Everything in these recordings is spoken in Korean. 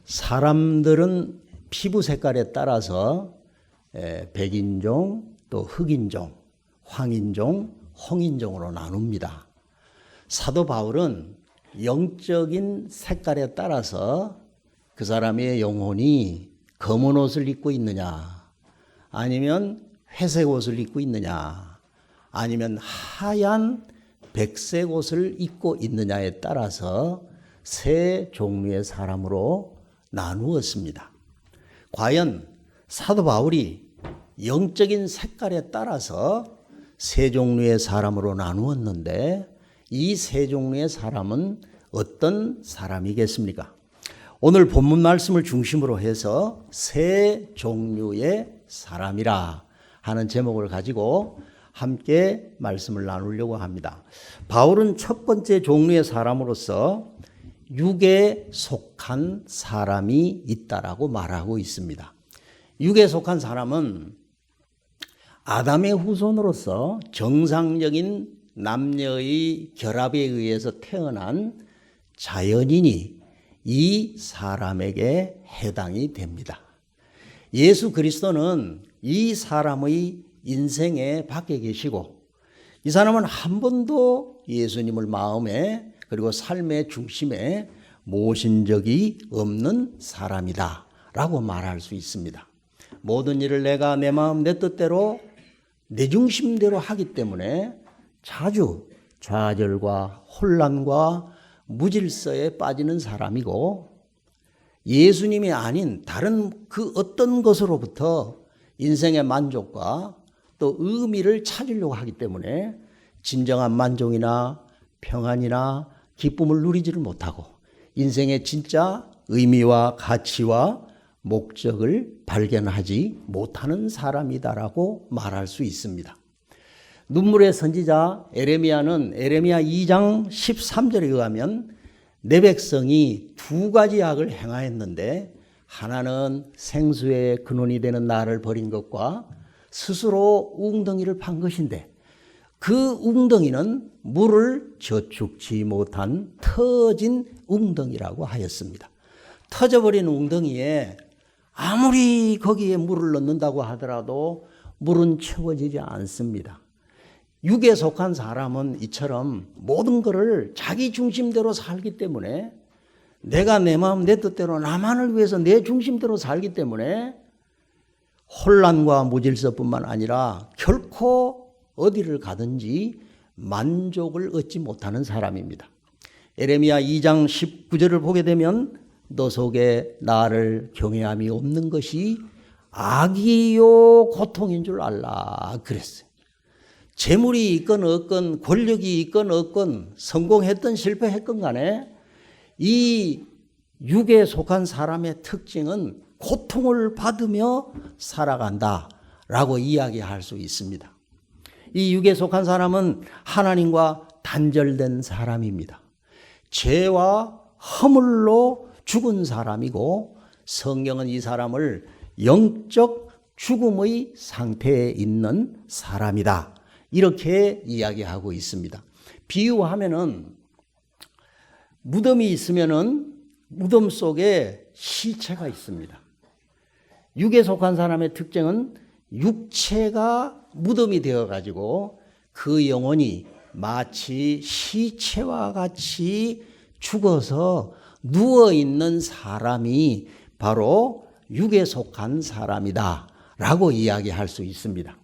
사람들은 피부 색깔에 따라서 백인종, 또 흑인종, 황인종, 홍인종으로 나눕니다. 사도 바울은 영적인 색깔에 따라서 그 사람의 영혼이 검은 옷을 입고 있느냐, 아니면 회색 옷을 입고 있느냐, 아니면 하얀 백색 옷을 입고 있느냐에 따라서 세 종류의 사람으로 나누었습니다. 과연 사도 바울이 영적인 색깔에 따라서 세 종류의 사람으로 나누었는데 이 세 종류의 사람은 어떤 사람이겠습니까? 오늘 본문 말씀을 중심으로 해서 세 종류의 사람이라 하는 제목을 가지고 함께 말씀을 나누려고 합니다. 바울은 첫 번째 종류의 사람으로서 육에 속한 사람이 있다라고 말하고 있습니다. 육에 속한 사람은 아담의 후손으로서 정상적인 남녀의 결합에 의해서 태어난 자연인이 이 사람에게 해당이 됩니다. 예수 그리스도는 이 사람의 인생에 밖에 계시고 이 사람은 한 번도 예수님을 마음에 그리고 삶의 중심에 모신 적이 없는 사람이다 라고 말할 수 있습니다. 모든 일을 내가 내 마음 내 뜻대로 내 중심대로 하기 때문에 자주 좌절과 혼란과 무질서에 빠지는 사람이고 예수님이 아닌 다른 그 어떤 것으로부터 인생의 만족과 또 의미를 찾으려고 하기 때문에 진정한 만족이나 평안이나 기쁨을 누리지를 못하고 인생의 진짜 의미와 가치와 목적을 발견하지 못하는 사람이다라고 말할 수 있습니다. 눈물의 선지자 에레미야는 에레미야 2장 13절에 의하면 내 백성이 두 가지 악을 행하였는데 하나는 생수의 근원이 되는 나를 버린 것과 스스로 웅덩이를 판 것인데 그 웅덩이는 물을 저축지 못한 터진 웅덩이라고 하였습니다. 터져버린 웅덩이에 아무리 거기에 물을 넣는다고 하더라도 물은 채워지지 않습니다. 육에 속한 사람은 이처럼 모든 것을 자기 중심대로 살기 때문에 내가 내 마음 내 뜻대로 나만을 위해서 내 중심대로 살기 때문에 혼란과 무질서뿐만 아니라 결코 어디를 가든지 만족을 얻지 못하는 사람입니다. 에레미야 2장 19절을 보게 되면 너 속에 나를 경외함이 없는 것이 악이요 고통인 줄 알라 그랬어요. 재물이 있건 없건 권력이 있건 없건 성공했든 실패했건 간에 이 육에 속한 사람의 특징은 고통을 받으며 살아간다라고 이야기할 수 있습니다. 이 육에 속한 사람은 하나님과 단절된 사람입니다. 죄와 허물로 죽은 사람이고 성경은 이 사람을 영적 죽음의 상태에 있는 사람이다. 이렇게 이야기하고 있습니다. 비유하면은 무덤이 있으면은 무덤 속에 시체가 있습니다. 육에 속한 사람의 특징은 육체가 무덤이 되어가지고 그 영혼이 마치 시체와 같이 죽어서 누워있는 사람이 바로 육에 속한 사람이다 라고 이야기할 수 있습니다.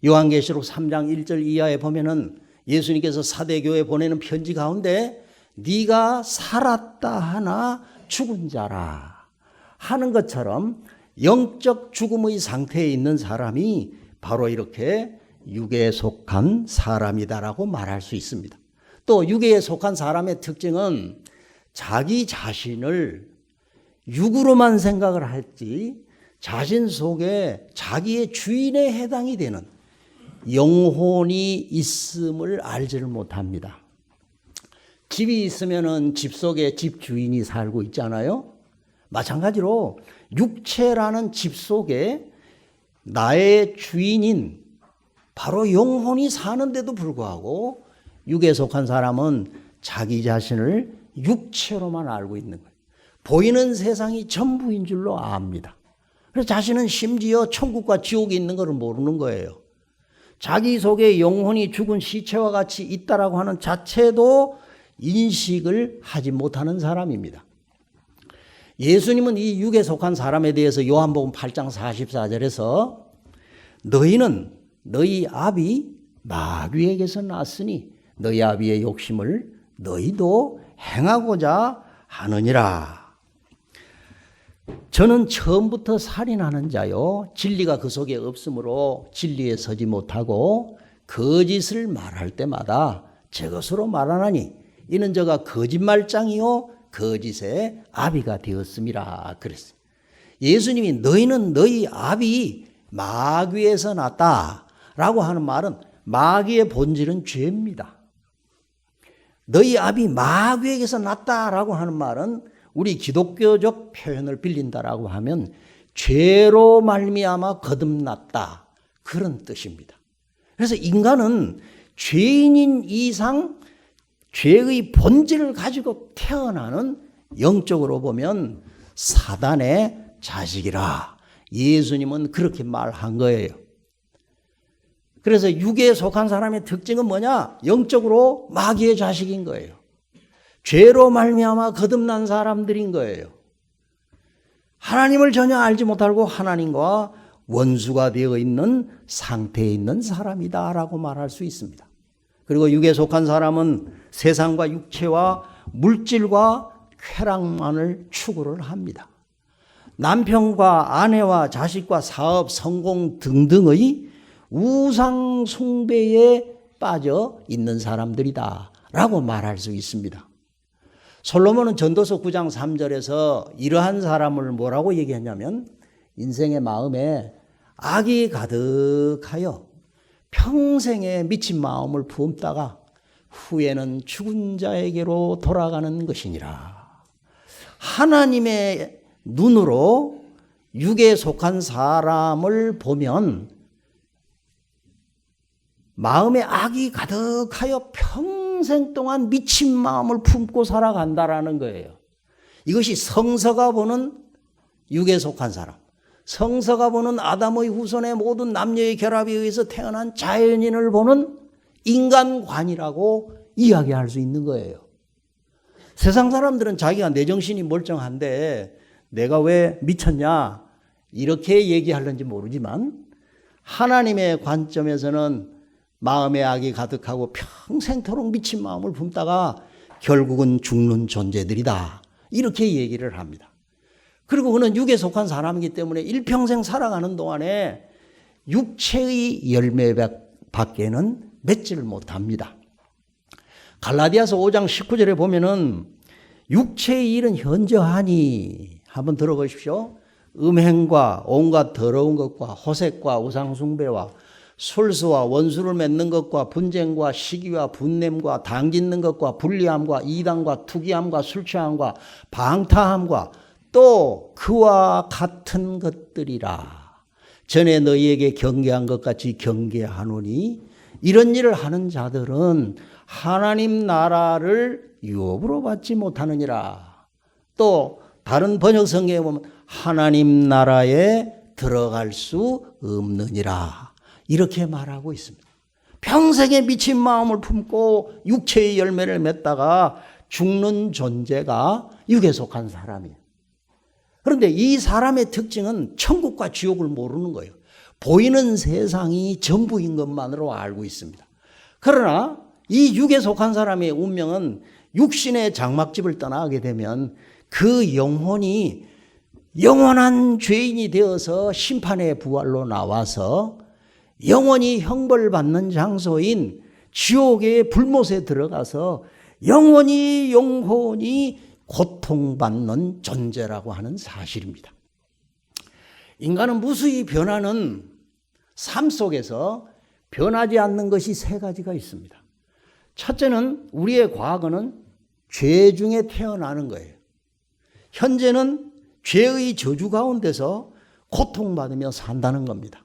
요한계시록 3장 1절 이하에 보면은 예수님께서 사대교회에 보내는 편지 가운데 네가 살았다 하나 죽은 자라 하는 것처럼 영적 죽음의 상태에 있는 사람이 바로 이렇게 육에 속한 사람이다라고 말할 수 있습니다. 또 육에 속한 사람의 특징은 자기 자신을 육으로만 생각을 할지 자신 속에 자기의 주인에 해당이 되는 영혼이 있음을 알지를 못합니다. 집이 있으면은 집 속에 집 주인이 살고 있잖아요. 마찬가지로 육체라는 집 속에 나의 주인인 바로 영혼이 사는데도 불구하고 육에 속한 사람은 자기 자신을 육체로만 알고 있는 거예요. 보이는 세상이 전부인 줄로 압니다. 그래서 자신은 심지어 천국과 지옥이 있는 것을 모르는 거예요. 자기 속에 영혼이 죽은 시체와 같이 있다라고 하는 자체도 인식을 하지 못하는 사람입니다. 예수님은 이 육에 속한 사람에 대해서 요한복음 8장 44절에서 너희는 너희 아비 마귀에게서 났으니 너희 아비의 욕심을 너희도 행하고자 하느니라. 저는 처음부터 살인하는 자요 진리가 그 속에 없으므로 진리에 서지 못하고 거짓을 말할 때마다 제 것으로 말하나니 이는 저가 거짓말장이요 거짓의 아비가 되었음이라 그랬어요. 예수님이 너희는 너희 아비 마귀에서 났다라고 하는 말은 마귀의 본질은 죄입니다. 너희 아비 마귀에게서 났다라고 하는 말은 우리 기독교적 표현을 빌린다라고 하면 죄로 말미암아 거듭났다 그런 뜻입니다. 그래서 인간은 죄인인 이상 죄의 본질을 가지고 태어나는 영적으로 보면 사단의 자식이라 예수님은 그렇게 말한 거예요. 그래서 육에 속한 사람의 특징은 뭐냐? 영적으로 마귀의 자식인 거예요. 죄로 말미암아 거듭난 사람들인 거예요. 하나님을 전혀 알지 못하고 하나님과 원수가 되어 있는 상태에 있는 사람이다라고 말할 수 있습니다. 그리고 육에 속한 사람은 세상과 육체와 물질과 쾌락만을 추구를 합니다. 남편과 아내와 자식과 사업, 성공 등등의 우상 숭배에 빠져 있는 사람들이다라고 말할 수 있습니다. 솔로몬은 전도서 9장 3절에서 이러한 사람을 뭐라고 얘기했냐면 인생의 마음에 악이 가득하여 평생에 미친 마음을 품다가 후에는 죽은 자에게로 돌아가는 것이니라. 하나님의 눈으로 육에 속한 사람을 보면 마음에 악이 가득하여 평생 동안 미친 마음을 품고 살아간다라는 거예요. 이것이 성서가 보는 육에 속한 사람, 성서가 보는 아담의 후손의 모든 남녀의 결합에 의해서 태어난 자연인을 보는 인간관이라고 이야기할 수 있는 거예요. 세상 사람들은 자기가 내 정신이 멀쩡한데 내가 왜 미쳤냐 이렇게 얘기하는지 모르지만 하나님의 관점에서는 마음에 악이 가득하고 평생토록 미친 마음을 품다가 결국은 죽는 존재들이다 이렇게 얘기를 합니다. 그리고 그는 육에 속한 사람이기 때문에 일평생 살아가는 동안에 육체의 열매밖에는 맺지를 못합니다. 갈라디아서 5장 19절에 보면은 육체의 일은 현저하니 한번 들어보십시오. 음행과 온갖 더러운 것과 호색과 우상숭배와 술수와 원수를 맺는 것과 분쟁과 시기와 분냄과 당짓는 것과 불리함과 이단과 투기함과 술취함과 방탕함과 또 그와 같은 것들이라. 전에 너희에게 경계한 것 같이 경계하노니 이런 일을 하는 자들은 하나님 나라를 유업으로 받지 못하느니라. 또 다른 번역 성경에 보면 하나님 나라에 들어갈 수 없느니라. 이렇게 말하고 있습니다. 평생에 미친 마음을 품고 육체의 열매를 맺다가 죽는 존재가 육에 속한 사람이에요. 그런데 이 사람의 특징은 천국과 지옥을 모르는 거예요. 보이는 세상이 전부인 것만으로 알고 있습니다. 그러나 이 육에 속한 사람의 운명은 육신의 장막집을 떠나게 되면 그 영혼이 영원한 죄인이 되어서 심판의 부활로 나와서 영원히 형벌받는 장소인 지옥의 불못에 들어가서 영원히 영혼이 고통받는 존재라고 하는 사실입니다. 인간은 무수히 변하는 삶 속에서 변하지 않는 것이 세 가지가 있습니다. 첫째는 우리의 과거는 죄 중에 태어나는 거예요. 현재는 죄의 저주 가운데서 고통받으며 산다는 겁니다.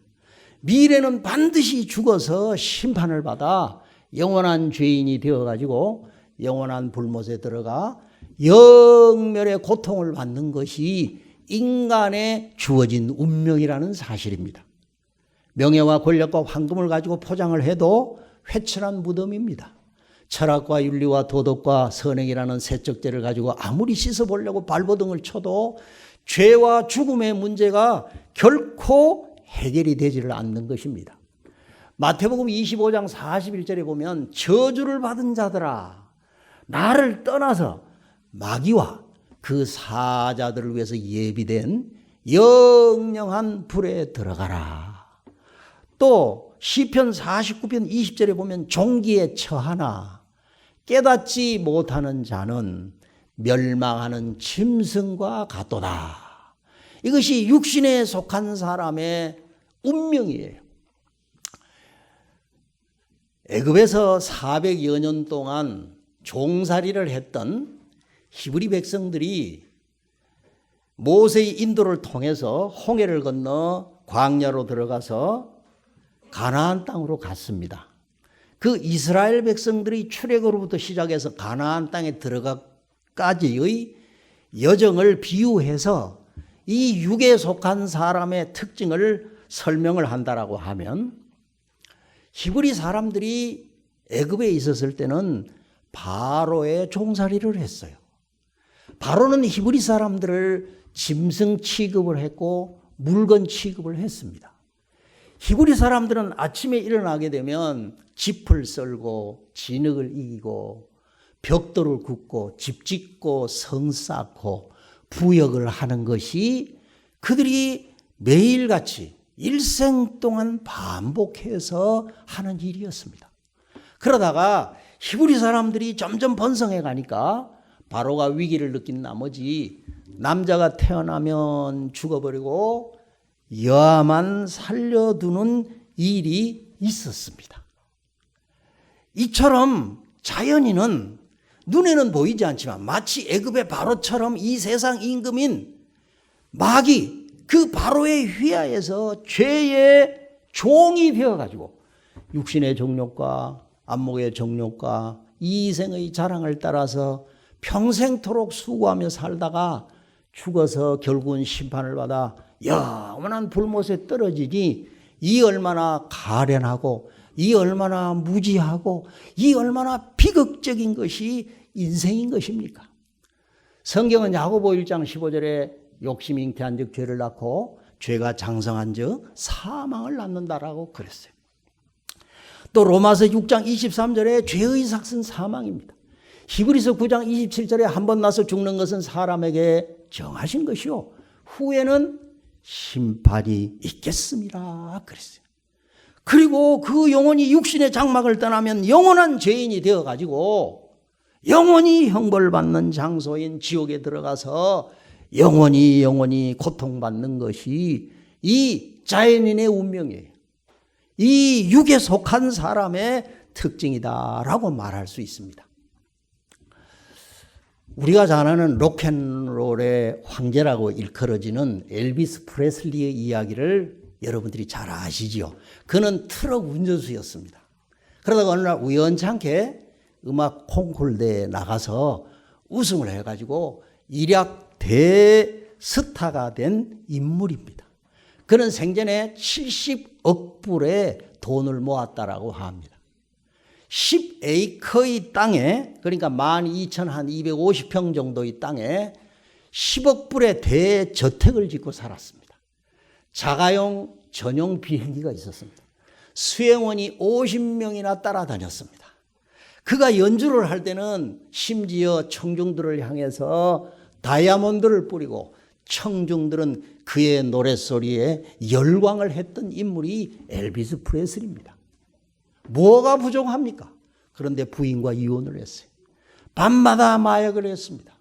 미래는 반드시 죽어서 심판을 받아 영원한 죄인이 되어가지고 영원한 불못에 들어가 영멸의 고통을 받는 것이 인간에 주어진 운명이라는 사실입니다. 명예와 권력과 황금을 가지고 포장을 해도 회천한 무덤입니다. 철학과 윤리와 도덕과 선행이라는 세척제를 가지고 아무리 씻어보려고 발버둥을 쳐도 죄와 죽음의 문제가 결코 해결이 되지를 않는 것입니다. 마태복음 25장 41절에 보면 저주를 받은 자들아 나를 떠나서 마귀와 그 사자들을 위해서 예비된 영영한 불에 들어가라. 또 시편 49편 20절에 보면 종기에 처하나 깨닫지 못하는 자는 멸망하는 짐승과 같도다. 이것이 육신에 속한 사람의 운명이에요. 애굽에서 400여 년 동안 종살이를 했던 히브리 백성들이 모세의 인도를 통해서 홍해를 건너 광야로 들어가서 가나안 땅으로 갔습니다. 그 이스라엘 백성들이 출애굽으로부터 시작해서 가나안 땅에 들어가까지의 여정을 비유해서 이 육에 속한 사람의 특징을 설명을 한다라고 하면 히브리 사람들이 애굽에 있었을 때는 바로의 종살이를 했어요. 바로는 히브리 사람들을 짐승 취급을 했고 물건 취급을 했습니다. 히브리 사람들은 아침에 일어나게 되면 짚을 썰고 진흙을 이기고 벽돌을 굽고 집 짓고 성 쌓고 부역을 하는 것이 그들이 매일같이 일생 동안 반복해서 하는 일이었습니다. 그러다가 히브리 사람들이 점점 번성해 가니까 바로가 위기를 느낀 나머지 남자가 태어나면 죽어버리고 여아만 살려두는 일이 있었습니다. 이처럼 자연인은 눈에는 보이지 않지만 마치 애굽의 바로처럼 이 세상 임금인 마귀 그 바로의 휘하에서 죄의 종이 되어가지고 육신의 정욕과 안목의 정욕과 이생의 자랑을 따라서 평생토록 수고하며 살다가 죽어서 결국은 심판을 받아 영원한 불못에 떨어지니 이 얼마나 가련하고 이 얼마나 무지하고 이 얼마나 비극적인 것이 인생인 것입니까? 성경은 야고보 1장 15절에 욕심이 잉태한 즉 죄를 낳고 죄가 장성한 즉 사망을 낳는다라고 그랬어요. 또 로마서 6장 23절에 죄의 삭은 사망입니다. 히브리서 9장 27절에 한 번 나서 죽는 것은 사람에게 정하신 것이요 후에는 심판이 있겠습니다 그랬어요. 그리고 그 영혼이 육신의 장막을 떠나면 영원한 죄인이 되어가지고 영원히 형벌받는 장소인 지옥에 들어가서 영원히 고통받는 것이 이 자연인의 운명이에요. 이 육에 속한 사람의 특징이다라고 말할 수 있습니다. 우리가 잘 아는 로큰롤의 황제라고 일컬어지는 엘비스 프레슬리의 이야기를 여러분들이 잘 아시지요. 그는 트럭 운전수였습니다. 그러다가 어느 날 우연찮게 음악 콩쿨대에 나가서 우승을 해가지고 일약 대스타가 된 인물입니다. 그는 생전에 70억 불의 돈을 모았다라고 합니다. 10에이커의 땅에 그러니까 12,250평 정도의 땅에 10억 불의 대저택을 짓고 살았습니다. 자가용 전용 비행기가 있었습니다. 수행원이 50명이나 따라다녔습니다. 그가 연주를 할 때는 심지어 청중들을 향해서 다이아몬드를 뿌리고 청중들은 그의 노랫소리에 열광을 했던 인물이 엘비스 프레슬리입니다. 뭐가 부족합니까? 그런데 부인과 이혼을 했어요. 밤마다 마약을 했습니다.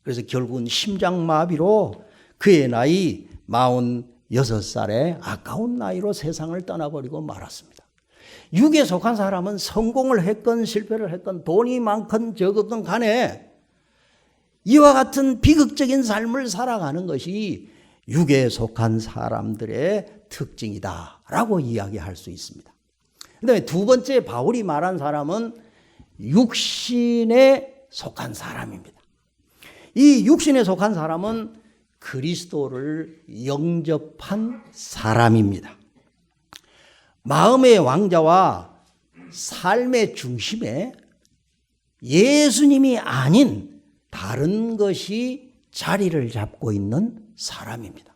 그래서 결국은 심장마비로 그의 나이 46살에 아까운 나이로 세상을 떠나버리고 말았습니다. 육에 속한 사람은 성공을 했건 실패를 했건 돈이 많건 적었건 간에 이와 같은 비극적인 삶을 살아가는 것이 육에 속한 사람들의 특징이다라고 이야기할 수 있습니다. 그다음에 두 번째 바울이 말한 사람은 육신에 속한 사람입니다. 이 육신에 속한 사람은 그리스도를 영접한 사람입니다. 마음의 왕자와 삶의 중심에 예수님이 아닌 다른 것이 자리를 잡고 있는 사람입니다.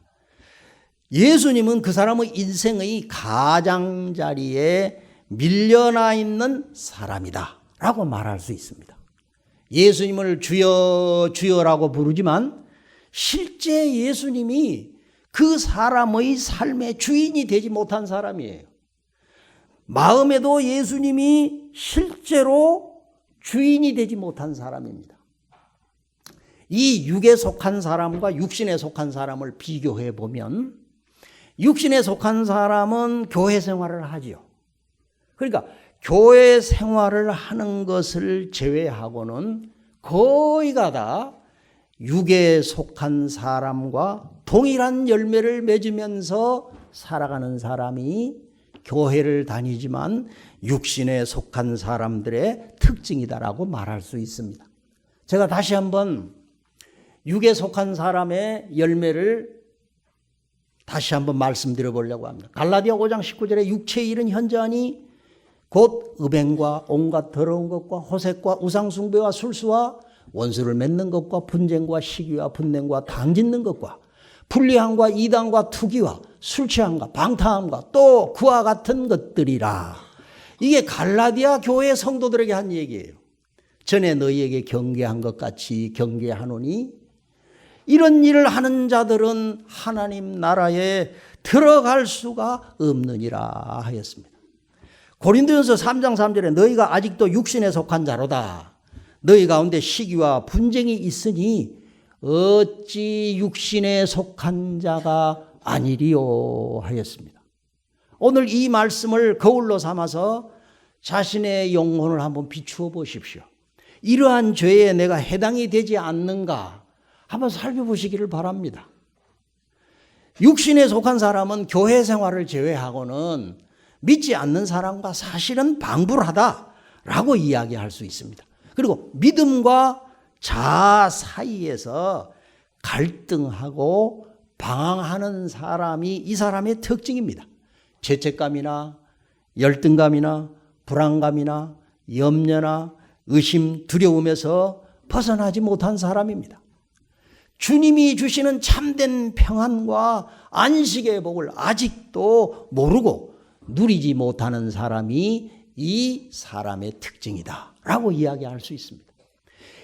예수님은 그 사람의 인생의 가장자리에 밀려나 있는 사람이다 라고 말할 수 있습니다. 예수님을 주여 주여라고 부르지만 실제 예수님이 그 사람의 삶의 주인이 되지 못한 사람이에요. 마음에도 예수님이 실제로 주인이 되지 못한 사람입니다. 이 육에 속한 사람과 육신에 속한 사람을 비교해 보면 육신에 속한 사람은 교회 생활을 하지요. 그러니까 교회 생활을 하는 것을 제외하고는 거의가 다 육에 속한 사람과 동일한 열매를 맺으면서 살아가는 사람이 교회를 다니지만 육신에 속한 사람들의 특징이다라고 말할 수 있습니다. 제가 다시 한번 육에 속한 사람의 열매를 다시 한번 말씀드려 보려고 합니다. 갈라디아 5장 19절에 육체의 일은 현저하니 곧 음행과 온갖 더러운 것과 호색과 우상숭배와 술수와 원수를 맺는 것과 분쟁과 시기와 분냉과 당짓는 것과 불리함과 이단과 투기와 술취함과 방탕함과 또 그와 같은 것들이라. 이게 갈라디아 교회 성도들에게 한 얘기예요. 전에 너희에게 경계한 것 같이 경계하노니 이런 일을 하는 자들은 하나님 나라에 들어갈 수가 없느니라 하였습니다. 고린도전서 3장 3절에 너희가 아직도 육신에 속한 자로다. 너희 가운데 시기와 분쟁이 있으니 어찌 육신에 속한 자가 아니리요 하였습니다. 오늘 이 말씀을 거울로 삼아서 자신의 영혼을 한번 비추어 보십시오. 이러한 죄에 내가 해당이 되지 않는가 한번 살펴보시기를 바랍니다. 육신에 속한 사람은 교회 생활을 제외하고는 믿지 않는 사람과 사실은 방불하다라고 이야기할 수 있습니다. 그리고 믿음과 자아 사이에서 갈등하고 방황하는 사람이 이 사람의 특징입니다. 죄책감이나 열등감이나 불안감이나 염려나 의심, 두려움에서 벗어나지 못한 사람입니다. 주님이 주시는 참된 평안과 안식의 복을 아직도 모르고 누리지 못하는 사람이 이 사람의 특징이다 라고 이야기할 수 있습니다.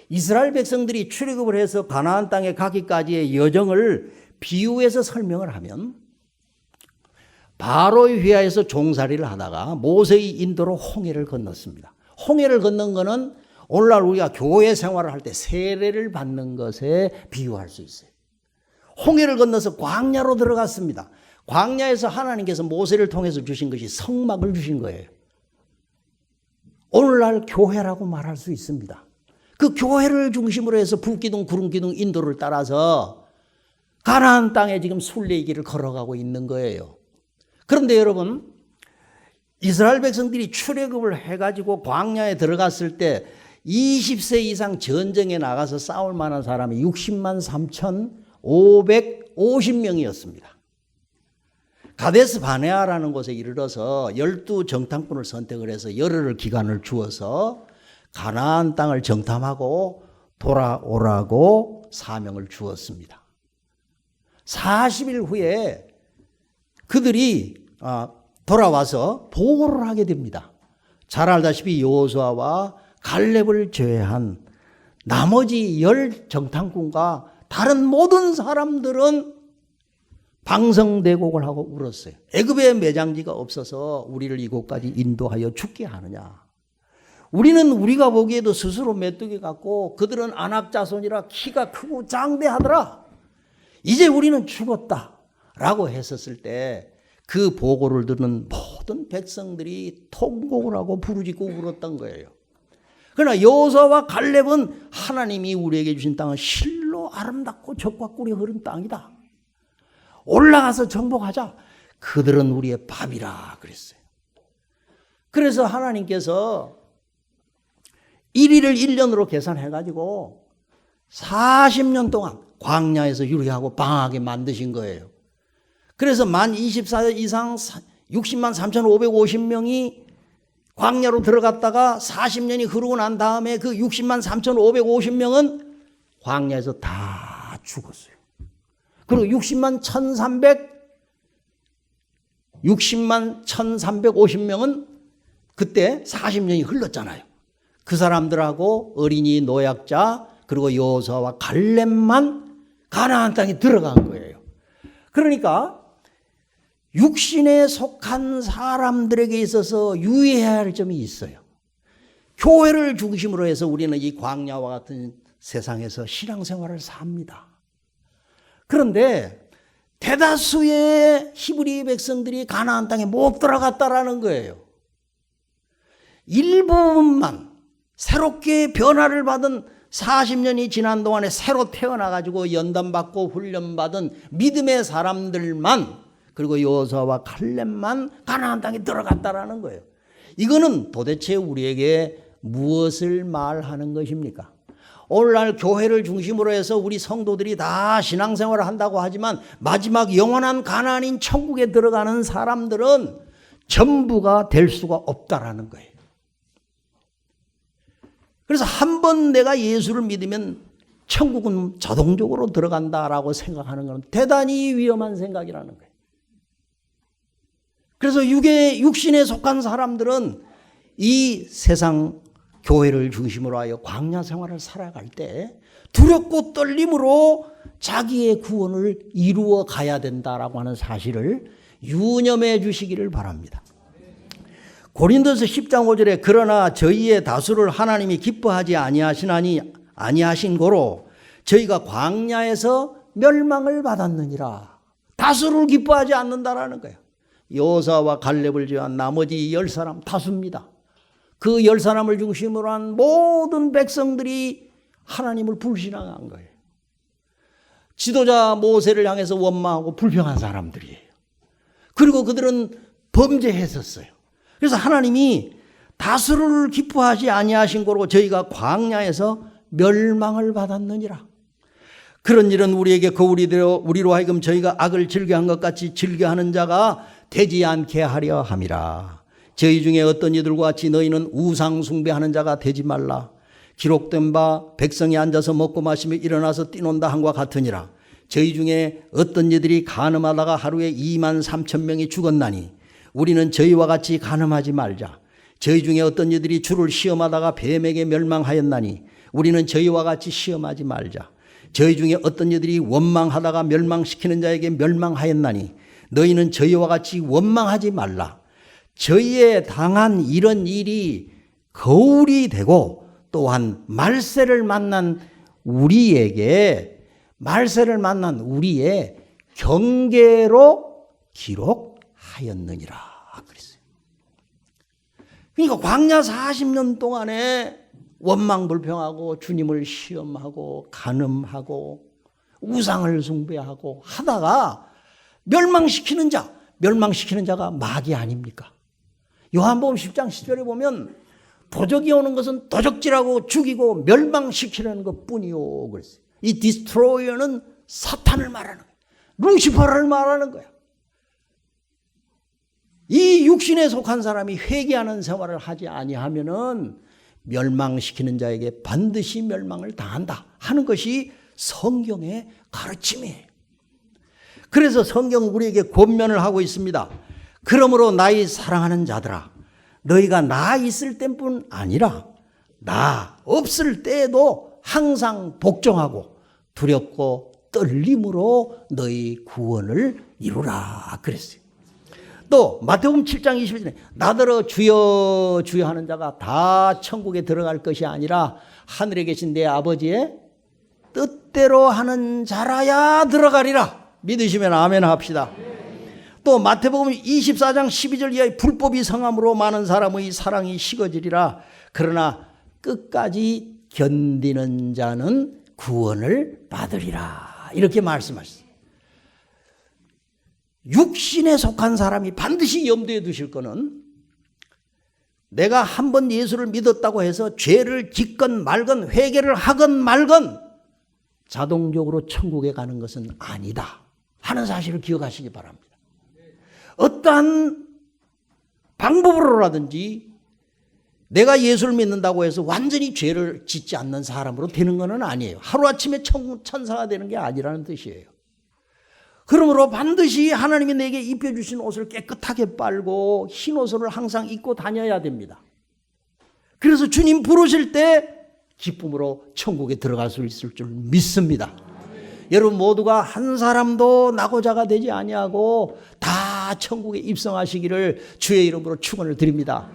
이스라엘 백성들이 출애굽을 해서 가나안 땅에 가기까지의 여정을 비유해서 설명을 하면 바로의 휘하에서 종살이를 하다가 모세의 인도로 홍해를 건넜습니다. 홍해를 건넌 것은 오늘날 우리가 교회 생활을 할 때 세례를 받는 것에 비유할 수 있어요. 홍해를 건너서 광야로 들어갔습니다. 광야에서 하나님께서 모세를 통해서 주신 것이 성막을 주신 거예요. 오늘날 교회라고 말할 수 있습니다. 그 교회를 중심으로 해서 북기둥, 구름기둥 인도를 따라서 가나안 땅에 지금 순례의 길을 걸어가고 있는 거예요. 그런데 여러분, 이스라엘 백성들이 출애굽을 해가지고 광야에 들어갔을 때 20세 이상 전쟁에 나가서 싸울 만한 사람이 60만 3,550명이었습니다. 가데스 바네아라는 곳에 이르러서 12정탐꾼을 선택을 해서 열흘을 기간을 주어서 가나안 땅을 정탐하고 돌아오라고 사명을 주었습니다. 40일 후에 그들이 돌아와서 보고를 하게 됩니다. 잘 알다시피 여호수아와 갈렙을 제외한 나머지 10 정탐꾼과 다른 모든 사람들은 방성대곡을 하고 울었어요. 애굽에 매장지가 없어서 우리를 이곳까지 인도하여 죽게 하느냐. 우리는 우리가 보기에도 스스로 메뚜기 같고 그들은 안악자손이라 키가 크고 장대하더라. 이제 우리는 죽었다 라고 했었을 때 그 보고를 듣는 모든 백성들이 통곡을 하고 부르짖고 울었던 거예요. 그러나 여호수아와 갈렙은 하나님이 우리에게 주신 땅은 실로 아름답고 젖과 꿀이 흐른 땅이다. 올라가서 정복하자. 그들은 우리의 밥이라 그랬어요. 그래서 하나님께서 1일을 1년으로 계산해가지고 40년 동안 광야에서 유리하고 방하게 만드신 거예요. 그래서 만 24세 이상 60만 3,550명이 광야로 들어갔다가 40년이 흐르고 난 다음에 그 60만 3,550명은 광야에서 다 죽었어요. 그리고 60만 1,350명은 그때 40년이 흘렀잖아요. 그 사람들하고 어린이, 노약자, 그리고 여호수아와 갈렙만 가나안 땅에 들어간 거예요. 그러니까 육신에 속한 사람들에게 있어서 유의해야 할 점이 있어요. 교회를 중심으로 해서 우리는 이 광야와 같은 세상에서 신앙생활을 삽니다. 그런데 대다수의 히브리 백성들이 가나안 땅에 못 들어갔다라는 거예요. 일부분만 새롭게 변화를 받은 40년이 지난 동안에 새로 태어나가지고 연단받고 훈련받은 믿음의 사람들만, 그리고 여호수아와 칼렙만 가나안 땅에 들어갔다라는 거예요. 이거는 도대체 우리에게 무엇을 말하는 것입니까? 오늘날 교회를 중심으로 해서 우리 성도들이 다 신앙생활을 한다고 하지만 마지막 영원한 가나안인 천국에 들어가는 사람들은 전부가 될 수가 없다라는 거예요. 그래서 한 번 내가 예수를 믿으면 천국은 자동적으로 들어간다라고 생각하는 건 대단히 위험한 생각이라는 거예요. 그래서 육신에 속한 사람들은 이 세상 교회를 중심으로 하여 광야 생활을 살아갈 때 두렵고 떨림으로 자기의 구원을 이루어 가야 된다라고 하는 사실을 유념해 주시기를 바랍니다. 고린도서 10장 5절에 그러나 저희의 다수를 하나님이 기뻐하지 아니하신 고로 저희가 광야에서 멸망을 받았느니라. 다수를 기뻐하지 않는다라는 거예요. 여호수아와 갈렙을 제외한 나머지 10사람 다수입니다. 그 10사람을 중심으로 한 모든 백성들이 하나님을 불신앙한 거예요. 지도자 모세를 향해서 원망하고 불평한 사람들이에요. 그리고 그들은 범죄했었어요. 그래서 하나님이 다수를 기뻐하지 아니하신 고로 저희가 광야에서 멸망을 받았느니라. 그런 일은 우리에게 우리로 하여금 저희가 악을 즐겨한 것 같이 즐겨하는 자가 되지 않게 하려 함이라. 저희 중에 어떤 이들과 같이 너희는 우상 숭배하는 자가 되지 말라. 기록된 바 백성이 앉아서 먹고 마시며 일어나서 뛰논다 함과 같으니라. 저희 중에 어떤 이들이 간음하다가 하루에 2만 3천 명이 죽었나니 우리는 저희와 같이 간음하지 말자. 저희 중에 어떤 이들이 주를 시험하다가 뱀에게 멸망하였나니 우리는 저희와 같이 시험하지 말자. 저희 중에 어떤 이들이 원망하다가 멸망시키는 자에게 멸망하였나니 너희는 저희와 같이 원망하지 말라. 저희의 당한 이런 일이 거울이 되고 또한 말세를 만난 우리의 경계로 기록하였느니라 그랬어요. 그러니까 광야 40년 동안에 원망불평하고 주님을 시험하고 간음하고 우상을 숭배하고 하다가 멸망시키는 자가 마귀 아닙니까? 요한복음 10장 10절에 보면 도적이 오는 것은 도적질하고 죽이고 멸망시키려는 것뿐이요 그랬어요. 이 디스트로이어는 사탄을 말하는 거예요. 루시퍼를 말하는 거예요. 이 육신에 속한 사람이 회개하는 생활을 하지 아니하면은 멸망시키는 자에게 반드시 멸망을 당한다 하는 것이 성경의 가르침이에요. 그래서 성경은 우리에게 권면을 하고 있습니다. 그러므로 나의 사랑하는 자들아, 너희가 나 있을 때뿐 아니라 나 없을 때에도 항상 복종하고 두렵고 떨림으로 너희 구원을 이루라 그랬어요. 또 마태복음 7장 21절에 나더러 주여 주여 하는 자가 다 천국에 들어갈 것이 아니라 하늘에 계신 내 아버지의 뜻대로 하는 자라야 들어가리라. 믿으시면 아멘 합시다. 또 마태복음 24장 12절 이하의 불법이 성함으로 많은 사람의 사랑이 식어지리라. 그러나 끝까지 견디는 자는 구원을 받으리라. 이렇게 말씀하셨어요. 육신에 속한 사람이 반드시 염두에 두실 거는 내가 한 번 예수를 믿었다고 해서 죄를 짓건 말건 회개를 하건 말건 자동적으로 천국에 가는 것은 아니다 하는 사실을 기억하시기 바랍니다. 어떠한 방법으로라든지 내가 예수를 믿는다고 해서 완전히 죄를 짓지 않는 사람으로 되는 것은 아니에요. 하루아침에 천사가 되는 게 아니라는 뜻이에요. 그러므로 반드시 하나님이 내게 입혀주신 옷을 깨끗하게 빨고 흰 옷을 항상 입고 다녀야 됩니다. 그래서 주님 부르실 때 기쁨으로 천국에 들어갈 수 있을 줄 믿습니다. 여러분 모두가 한 사람도 낙오자가 되지 아니하고 다 천국에 입성하시기를 주의 이름으로 축원을 드립니다.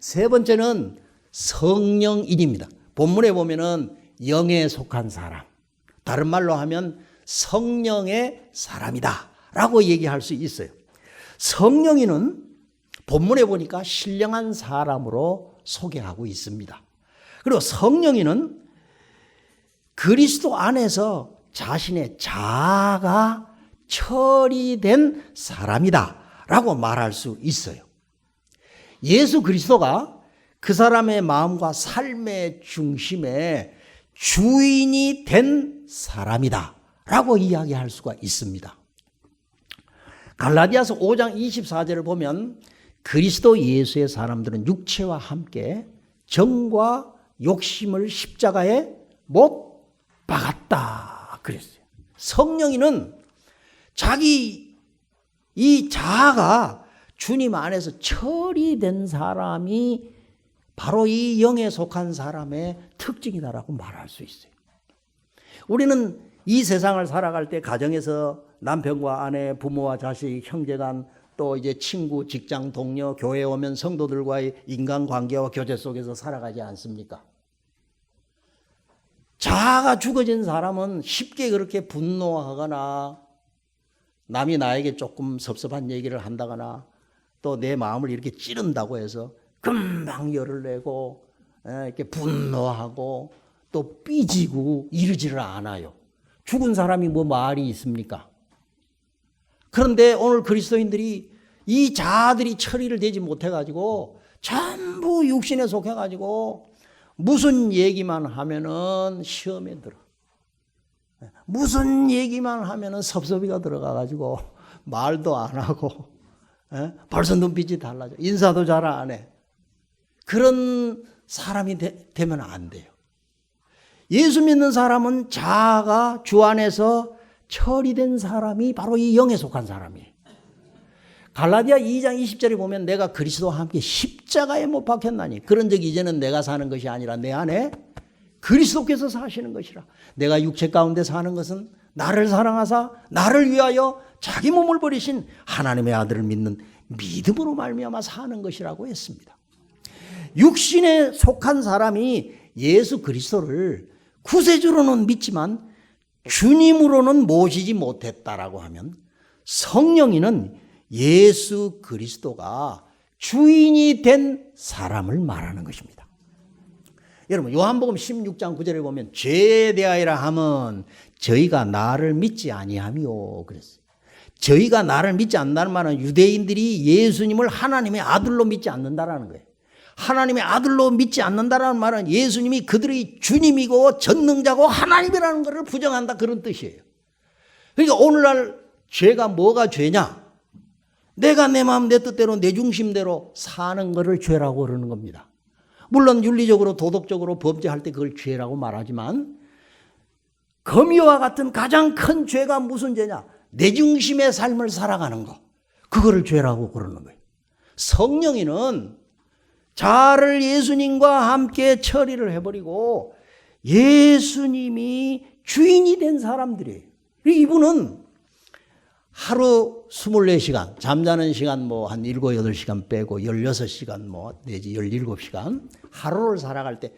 세 번째는 성령인입니다. 본문에 보면은 영에 속한 사람, 다른 말로 하면 성령의 사람이다 라고 얘기할 수 있어요. 성령인은 본문에 보니까 신령한 사람으로 소개하고 있습니다. 그리고 성령인은 그리스도 안에서 자신의 자아가 처리된 사람이다 라고 말할 수 있어요. 예수 그리스도가 그 사람의 마음과 삶의 중심에 주인이 된 사람이다 라고 이야기할 수가 있습니다. 갈라디아서 5장 24절을 보면 그리스도 예수의 사람들은 육체와 함께 정과 욕심을 십자가에 못 박았다 그랬어요. 성령인은 자기 이 자아가 주님 안에서 처리된 사람이 바로 이 영에 속한 사람의 특징이다라고 말할 수 있어요. 우리는 이 세상을 살아갈 때 가정에서 남편과 아내, 부모와 자식, 형제간 또 이제 친구, 직장, 동료, 교회에 오면 성도들과의 인간관계와 교제 속에서 살아가지 않습니까? 자아가 죽어진 사람은 쉽게 그렇게 분노하거나 남이 나에게 조금 섭섭한 얘기를 한다거나 또 내 마음을 이렇게 찌른다고 해서 금방 열을 내고 이렇게 분노하고 또 삐지고 이러지를 않아요. 죽은 사람이 뭐 말이 있습니까? 그런데 오늘 그리스도인들이 이 자아들이 처리를 되지 못해가지고 전부 육신에 속해가지고 무슨 얘기만 하면은 시험에 들어. 무슨 얘기만 하면은 섭섭이가 들어가가지고 말도 안 하고 벌써 눈빛이 달라져. 인사도 잘 안 해. 그런 사람이 되면 안 돼요. 예수 믿는 사람은 자아가 주 안에서 처리된 사람이 바로 이 영에 속한 사람이에요. 갈라디아 2장 20절에 보면 내가 그리스도와 함께 십자가에 못 박혔나니 그런즉 이제는 내가 사는 것이 아니라 내 안에 그리스도께서 사시는 것이라. 내가 육체 가운데 사는 것은 나를 사랑하사 나를 위하여 자기 몸을 버리신 하나님의 아들을 믿는 믿음으로 말미암아 사는 것이라고 했습니다. 육신에 속한 사람이 예수 그리스도를 구세주로는 믿지만 주님으로는 모시지 못했다라고 하면 성령인은 예수 그리스도가 주인이 된 사람을 말하는 것입니다. 여러분 요한복음 16장 9절에 보면 죄에 대하여라 함은 저희가 나를 믿지 아니하며 그랬어요. 저희가 나를 믿지 않는다는 말은 유대인들이 예수님을 하나님의 아들로 믿지 않는다라는 거예요. 하나님의 아들로 믿지 않는다라는 말은 예수님이 그들의 주님이고 전능자고 하나님이라는 것을 부정한다 그런 뜻이에요. 그러니까 오늘날 죄가 뭐가 죄냐? 내가 내 마음 내 뜻대로 내 중심대로 사는 것을 죄라고 그러는 겁니다. 물론 윤리적으로 도덕적으로 범죄할 때 그걸 죄라고 말하지만 거미와 같은 가장 큰 죄가 무슨 죄냐? 내 중심의 삶을 살아가는 거. 그거를 죄라고 그러는 거예요. 성령인은 자아를 예수님과 함께 처리를 해버리고 예수님이 주인이 된 사람들이에요. 이분은 하루 24시간, 잠자는 시간 뭐 한 7, 8시간 빼고 16시간 뭐 내지 17시간 하루를 살아갈 때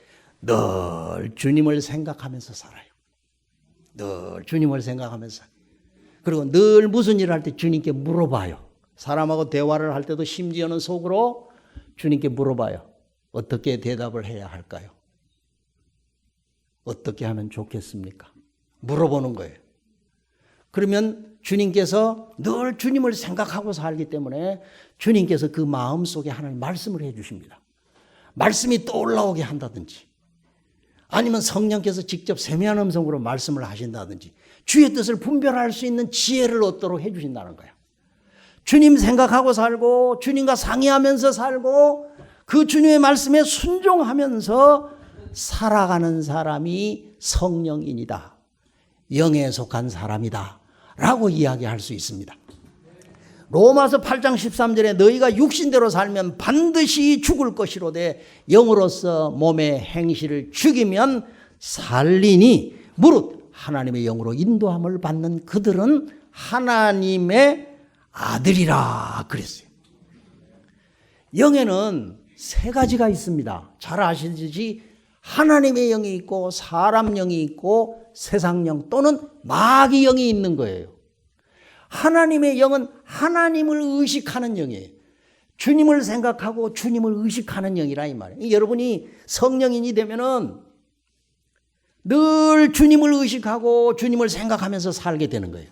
늘 주님을 생각하면서 살아요. 늘 주님을 생각하면서. 그리고 늘 무슨 일을 할 때 주님께 물어봐요. 사람하고 대화를 할 때도 심지어는 속으로 주님께 물어봐요. 어떻게 대답을 해야 할까요? 어떻게 하면 좋겠습니까? 물어보는 거예요. 그러면 주님께서 늘 주님을 생각하고 살기 때문에 주님께서 그 마음속에 하나님 말씀을 해 주십니다. 말씀이 떠올라오게 한다든지 아니면 성령께서 직접 세미한 음성으로 말씀을 하신다든지 주의 뜻을 분별할 수 있는 지혜를 얻도록 해 주신다는 거야. 주님 생각하고 살고 주님과 상의하면서 살고 그 주님의 말씀에 순종하면서 살아가는 사람이 성령인이다. 영에 속한 사람이다. 라고 이야기할 수 있습니다. 로마서 8장 13절에 너희가 육신대로 살면 반드시 죽을 것이로되 영으로서 몸의 행실을 죽이면 살리니 무릇 하나님의 영으로 인도함을 받는 그들은 하나님의 아들이라 그랬어요. 영에는 세 가지가 있습니다. 잘 아시듯이 하나님의 영이 있고 사람 영이 있고 세상 영 또는 마귀 영이 있는 거예요. 하나님의 영은 하나님을 의식하는 영이에요. 주님을 생각하고 주님을 의식하는 영이라 이 말이에요. 여러분이 성령인이 되면은 늘 주님을 의식하고 주님을 생각하면서 살게 되는 거예요.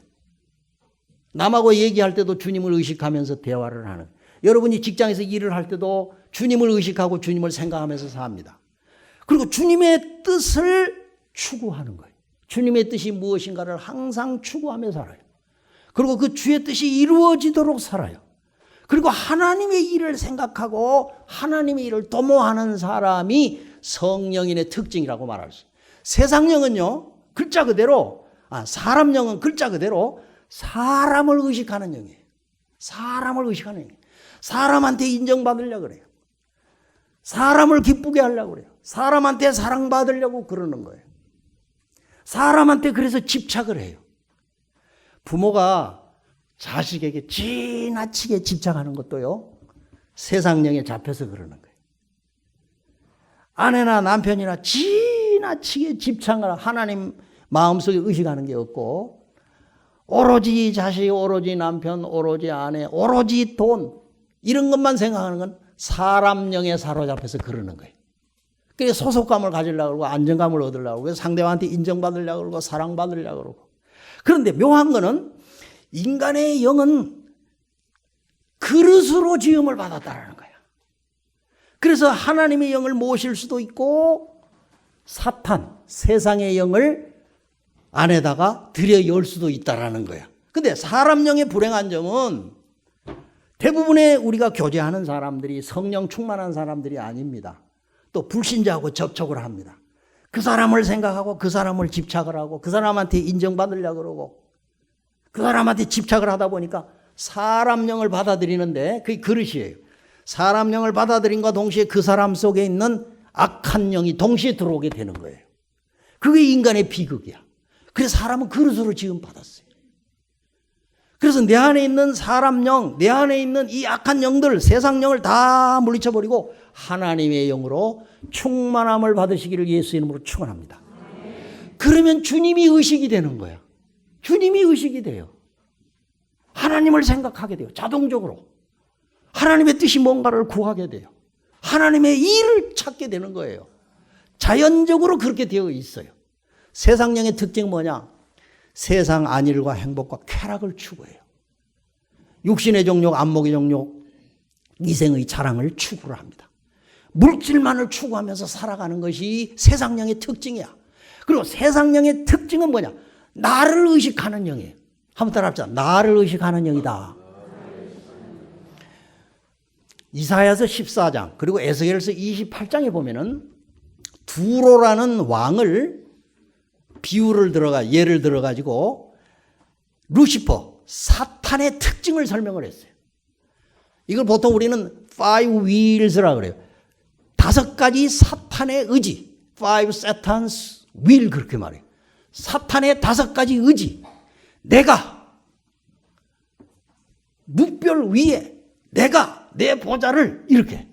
남하고 얘기할 때도 주님을 의식하면서 대화를 하는. 여러분이 직장에서 일을 할 때도 주님을 의식하고 주님을 생각하면서 삽니다. 그리고 주님의 뜻을 추구하는 거예요. 주님의 뜻이 무엇인가를 항상 추구하며 살아요. 그리고 그 주의 뜻이 이루어지도록 살아요. 그리고 하나님의 일을 생각하고 하나님의 일을 도모하는 사람이 성령인의 특징이라고 말할 수 있어요. 세상 영은요, 글자 그대로, 사람 영은 글자 그대로 사람을 의식하는 영이에요. 사람을 의식하는 영이에요. 사람한테 인정받으려고 그래요. 사람을 기쁘게 하려고 그래요. 사람한테 사랑받으려고 그러는 거예요. 사람한테 그래서 집착을 해요. 부모가 자식에게 지나치게 집착하는 것도요, 세상령에 잡혀서 그러는 거예요. 아내나 남편이나 지나치게 집착을 하나님 마음속에 의식하는 게 없고 오로지 자식, 오로지 남편, 오로지 아내, 오로지 돈 이런 것만 생각하는 건 사람령에 사로잡혀서 그러는 거예요. 그래서 소속감을 가지려고 그러고 안정감을 얻으려고 그러고 상대방한테 인정받으려고 그러고 사랑받으려고 그러고. 그런데 묘한 거는 인간의 영은 그릇으로 지음을 받았다는 거야. 그래서 하나님의 영을 모실 수도 있고 사탄, 세상의 영을 안에다가 들여 열 수도 있다라는 거야. 근데 사람 영의 불행한 점은 대부분의 우리가 교제하는 사람들이 성령 충만한 사람들이 아닙니다. 또 불신자하고 접촉을 합니다. 그 사람을 생각하고 그 사람을 집착을 하고 그 사람한테 인정받으려고 그러고 그 사람한테 집착을 하다 보니까 사람 영을 받아들이는데 그게 그릇이에요. 사람 영을 받아들인과 동시에 그 사람 속에 있는 악한 영이 동시에 들어오게 되는 거예요. 그게 인간의 비극이야. 그래서 사람은 그릇으로 지음 받았어요. 그래서 내 안에 있는 사람 영, 내 안에 있는 이 악한 영들, 세상 영을 다 물리쳐버리고 하나님의 영으로 충만함을 받으시기를 예수 이름으로 축원합니다. 그러면 주님이 의식이 되는 거야. 주님이 의식이 돼요. 하나님을 생각하게 돼요. 자동적으로. 하나님의 뜻이 뭔가를 구하게 돼요. 하나님의 일을 찾게 되는 거예요. 자연적으로 그렇게 되어 있어요. 세상령의 특징은 뭐냐? 세상 안일과 행복과 쾌락을 추구해요. 육신의 정욕, 안목의 정욕, 이생의 자랑을 추구를 합니다. 물질만을 추구하면서 살아가는 것이 세상령의 특징이야. 그리고 세상령의 특징은 뭐냐? 나를 의식하는 영이에요. 한번 따라합시다. 나를 의식하는 영이다. 이사야서 14장 그리고 에스겔서 28장에 보면은 두로라는 왕을 예를 들어가지고 루시퍼, 사탄의 특징을 설명을 했어요. 이걸 보통 우리는 five wills라고 그래요. 5가지 사탄의 의지. Five Satan's will 그렇게 말해요. 사탄의 5가지 의지. 내가 묵별 위에 내가 내 보좌를 이렇게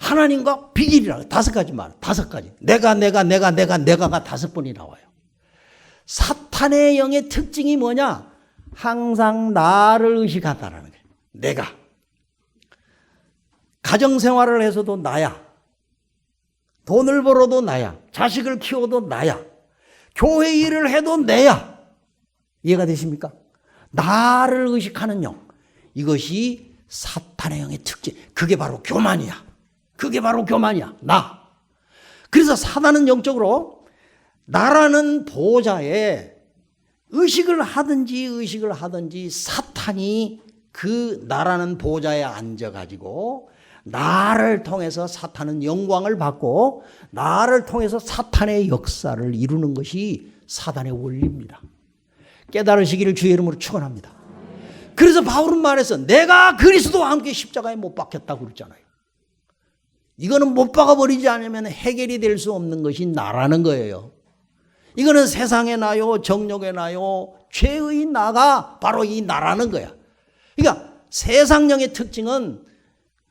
하나님과 비길이라고 5가지 말, 5가지. 내가가 5번이 나와요. 사탄의 영의 특징이 뭐냐? 항상 나를 의식한다는 거예요. 내가. 가정생활을 해서도 나야. 돈을 벌어도 나야. 자식을 키워도 나야. 교회 일을 해도 내야. 이해가 되십니까? 나를 의식하는 영. 이것이 사탄의 영의 특징. 그게 바로 교만이야. 나. 그래서 사단은 영적으로 나라는 보좌에 의식을 하든지 사탄이 그 나라는 보좌에 앉아가지고 나를 통해서 사탄은 영광을 받고 나를 통해서 사탄의 역사를 이루는 것이 사단의 원리입니다. 깨달으시기를 주의 이름으로 축원합니다. 그래서 바울은 말해서 내가 그리스도와 함께 십자가에 못 박혔다고 그랬잖아요. 이거는 못 박아버리지 않으면 해결이 될 수 없는 것이 나라는 거예요. 이거는 세상의 나요, 정욕의 나요, 죄의 나가 바로 이 나라는 거야. 그러니까 세상령의 특징은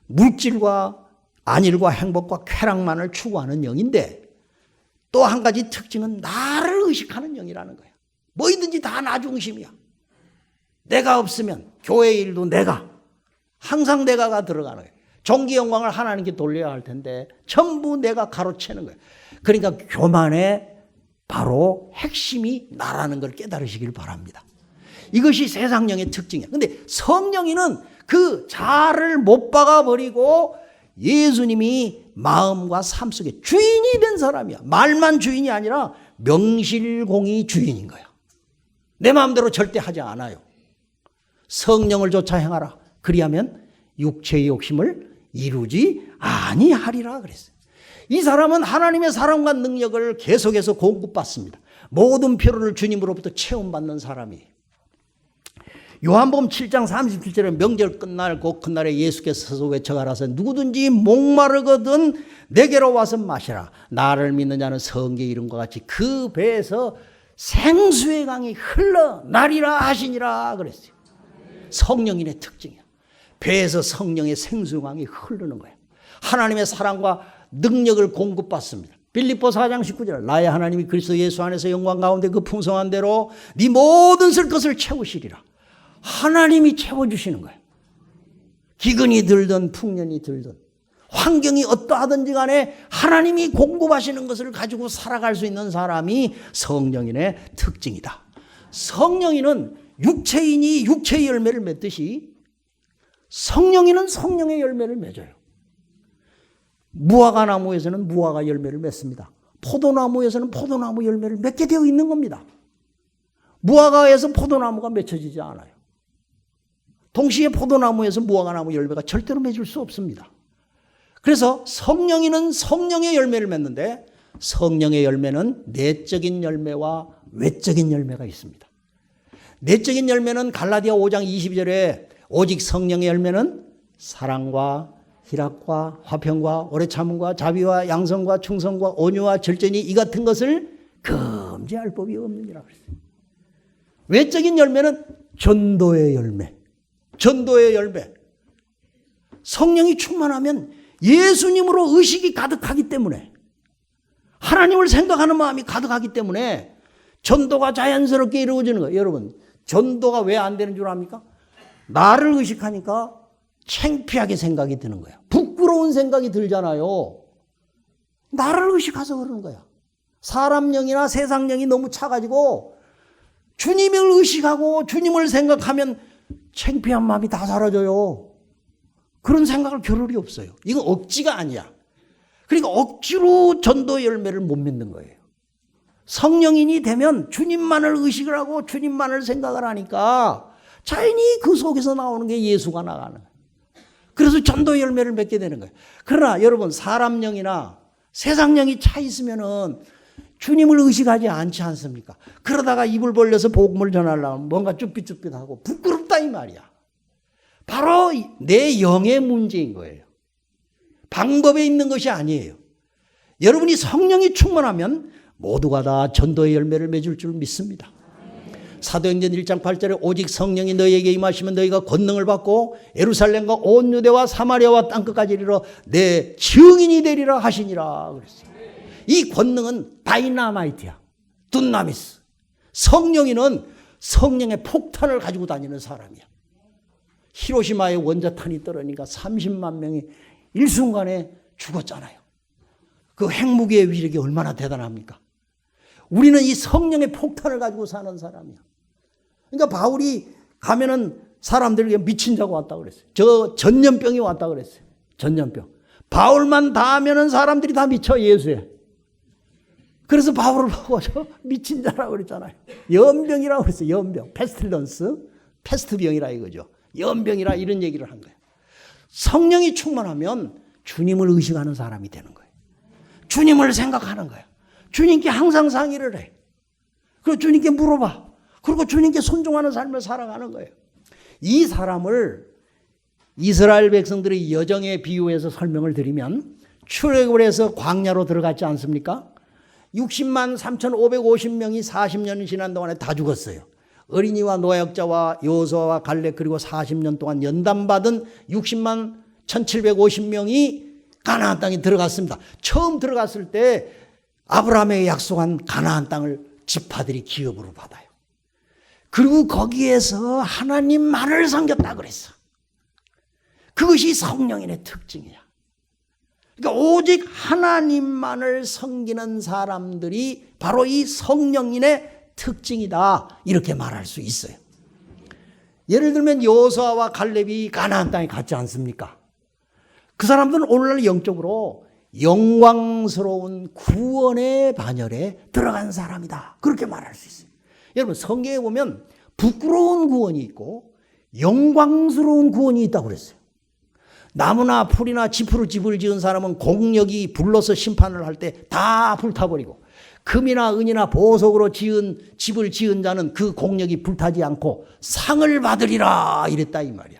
물질과 안일과 행복과 쾌락만을 추구하는 영인데 또 한 가지 특징은 나를 의식하는 영이라는 거야. 뭐이든지 다 나 중심이야. 내가 없으면 교회 일도 내가, 항상 내가가 들어가는 거야. 종기 영광을 하나님께 돌려야 할 텐데 전부 내가 가로채는 거야. 그러니까 교만의 바로 핵심이 나라는 걸 깨달으시길 바랍니다. 이것이 세상령의 특징이야. 근데 성령이는 그 자아를 못 박아버리고 예수님이 마음과 삶 속에 주인이 된 사람이야. 말만 주인이 아니라 명실공히 주인인 거야. 내 마음대로 절대 하지 않아요. 성령을 쫓아 행하라. 그리하면 육체의 욕심을 이루지 아니하리라 그랬어요. 이 사람은 하나님의 사랑과 능력을 계속해서 공급받습니다. 모든 필요를 주님으로부터 체험받는 사람이에요. 요한복음 7장 37절에 명절 끝날 곧 그날에 예수께서 서서 외쳐가라서 누구든지 목마르거든 내게로 와서 마시라. 나를 믿는 자는 성경의 이름과 같이 그 배에서 생수의 강이 흘러나리라 하시니라 그랬어요. 성령인의 특징이야. 배에서 성령의 생수의 강이 흐르는 거예요. 하나님의 사랑과 능력을 공급받습니다. 빌립보 4장 19절 나의 하나님이 그리스도 예수 안에서 영광 가운데 그 풍성한 대로 네 모든 쓸 것을 채우시리라. 하나님이 채워주시는 거예요. 기근이 들든 풍년이 들든 환경이 어떠하든지 간에 하나님이 공급하시는 것을 가지고 살아갈 수 있는 사람이 성령인의 특징이다. 성령인은 육체인이 육체의 열매를 맺듯이 성령인은 성령의 열매를 맺어요. 무화과 나무에서는 무화과 열매를 맺습니다. 포도나무에서는 포도나무 열매를 맺게 되어 있는 겁니다. 무화과에서 포도나무가 맺혀지지 않아요. 동시에 포도나무에서 무화과나무 열매가 절대로 맺을 수 없습니다. 그래서 성령인은 성령의 열매를 맺는데 성령의 열매는 내적인 열매와 외적인 열매가 있습니다. 내적인 열매는 갈라디아 5장 22절에 오직 성령의 열매는 사랑과 희락과 화평과 오래 참음과 자비와 양성과 충성과 온유와 절제니 이 같은 것을 금지할 법이 없느니라 그랬어요. 외적인 열매는 전도의 열매. 전도의 열매. 성령이 충만하면 예수님으로 의식이 가득하기 때문에 하나님을 생각하는 마음이 가득하기 때문에 전도가 자연스럽게 이루어지는 거예요. 여러분, 전도가 왜 안 되는 줄 압니까? 나를 의식하니까 창피하게 생각이 드는 거야. 부끄러운 생각이 들잖아요. 나를 의식해서 그러는 거야. 사람령이나 세상령이 너무 차가지고 주님을 의식하고 주님을 생각하면 창피한 마음이 다 사라져요. 그런 생각을 겨를이 없어요. 이건 억지가 아니야. 그러니까 억지로 전도 열매를 못 맺는 거예요. 성령인이 되면 주님만을 의식을 하고 주님만을 생각을 하니까 자연히 그 속에서 나오는 게 예수가 나가는 거예요. 그래서 전도 열매를 맺게 되는 거예요. 그러나 여러분 사람령이나 세상령이 차 있으면은 주님을 의식하지 않지 않습니까? 그러다가 입을 벌려서 복음을 전하려면 뭔가 쭈삣쭈삣하고 부끄럽다 이 말이야. 바로 내 영의 문제인 거예요. 방법에 있는 것이 아니에요. 여러분이 성령이 충만하면 모두가 다 전도의 열매를 맺을 줄 믿습니다. 사도행전 1장 8절에 오직 성령이 너희에게 임하시면 너희가 권능을 받고 예루살렘과 온 유대와 사마리아와 땅끝까지 이르러 내 증인이 되리라 하시니라 그랬어요. 이 권능은 다이나마이트야. 둔나미스. 성령인은 성령의 폭탄을 가지고 다니는 사람이야. 히로시마에 원자탄이 떨어지니까 30만 명이 일순간에 죽었잖아요. 그 핵무기의 위력이 얼마나 대단합니까? 우리는 이 성령의 폭탄을 가지고 사는 사람이야. 그러니까 바울이 가면은 사람들에게 미친 자가 왔다 그랬어요. 저 전염병이 왔다 그랬어요. 전염병. 바울만 닿으면은 사람들이 다 미쳐 예수에. 그래서 바울을 보고 미친 자라고 그랬잖아요. 연병이라고 그랬어요. 연병. 페스틸런스. 패스트병이라 이거죠. 연병이라 이런 얘기를 한 거예요. 성령이 충만하면 주님을 의식하는 사람이 되는 거예요. 주님을 생각하는 거예요. 주님께 항상 상의를 해. 그리고 주님께 물어봐. 그리고 주님께 순종하는 삶을 살아가는 거예요. 이 사람을 이스라엘 백성들의 여정에 비유해서 설명을 드리면 출애굽을 해서 광야로 들어갔지 않습니까? 60만 3,550명이 40년이 지난 동안에 다 죽었어요. 어린이와 노약자와 여호수아와 갈렙 그리고 40년 동안 연단받은 60만 1,750명이 가나안 땅에 들어갔습니다. 처음 들어갔을 때 아브라함에게 약속한 가나안 땅을 지파들이 기업으로 받아요. 그리고 거기에서 하나님만을 섬겼다 그랬어. 그것이 성령인의 특징이야. 그러니까 오직 하나님만을 섬기는 사람들이 바로 이 성령인의 특징이다 이렇게 말할 수 있어요. 예를 들면 여호수아와 갈렙이 가나안 땅에 갔지 않습니까? 그 사람들은 오늘날 영적으로 영광스러운 구원의 반열에 들어간 사람이다 그렇게 말할 수 있어요. 여러분 성경에 보면 부끄러운 구원이 있고 영광스러운 구원이 있다고 그랬어요. 나무나 풀이나 지푸를 집을 지은 사람은 공력이 불러서 심판을 할 때 다 불타버리고 금이나 은이나 보석으로 지은 집을 지은 자는 그 공력이 불타지 않고 상을 받으리라 이랬다 이 말이야.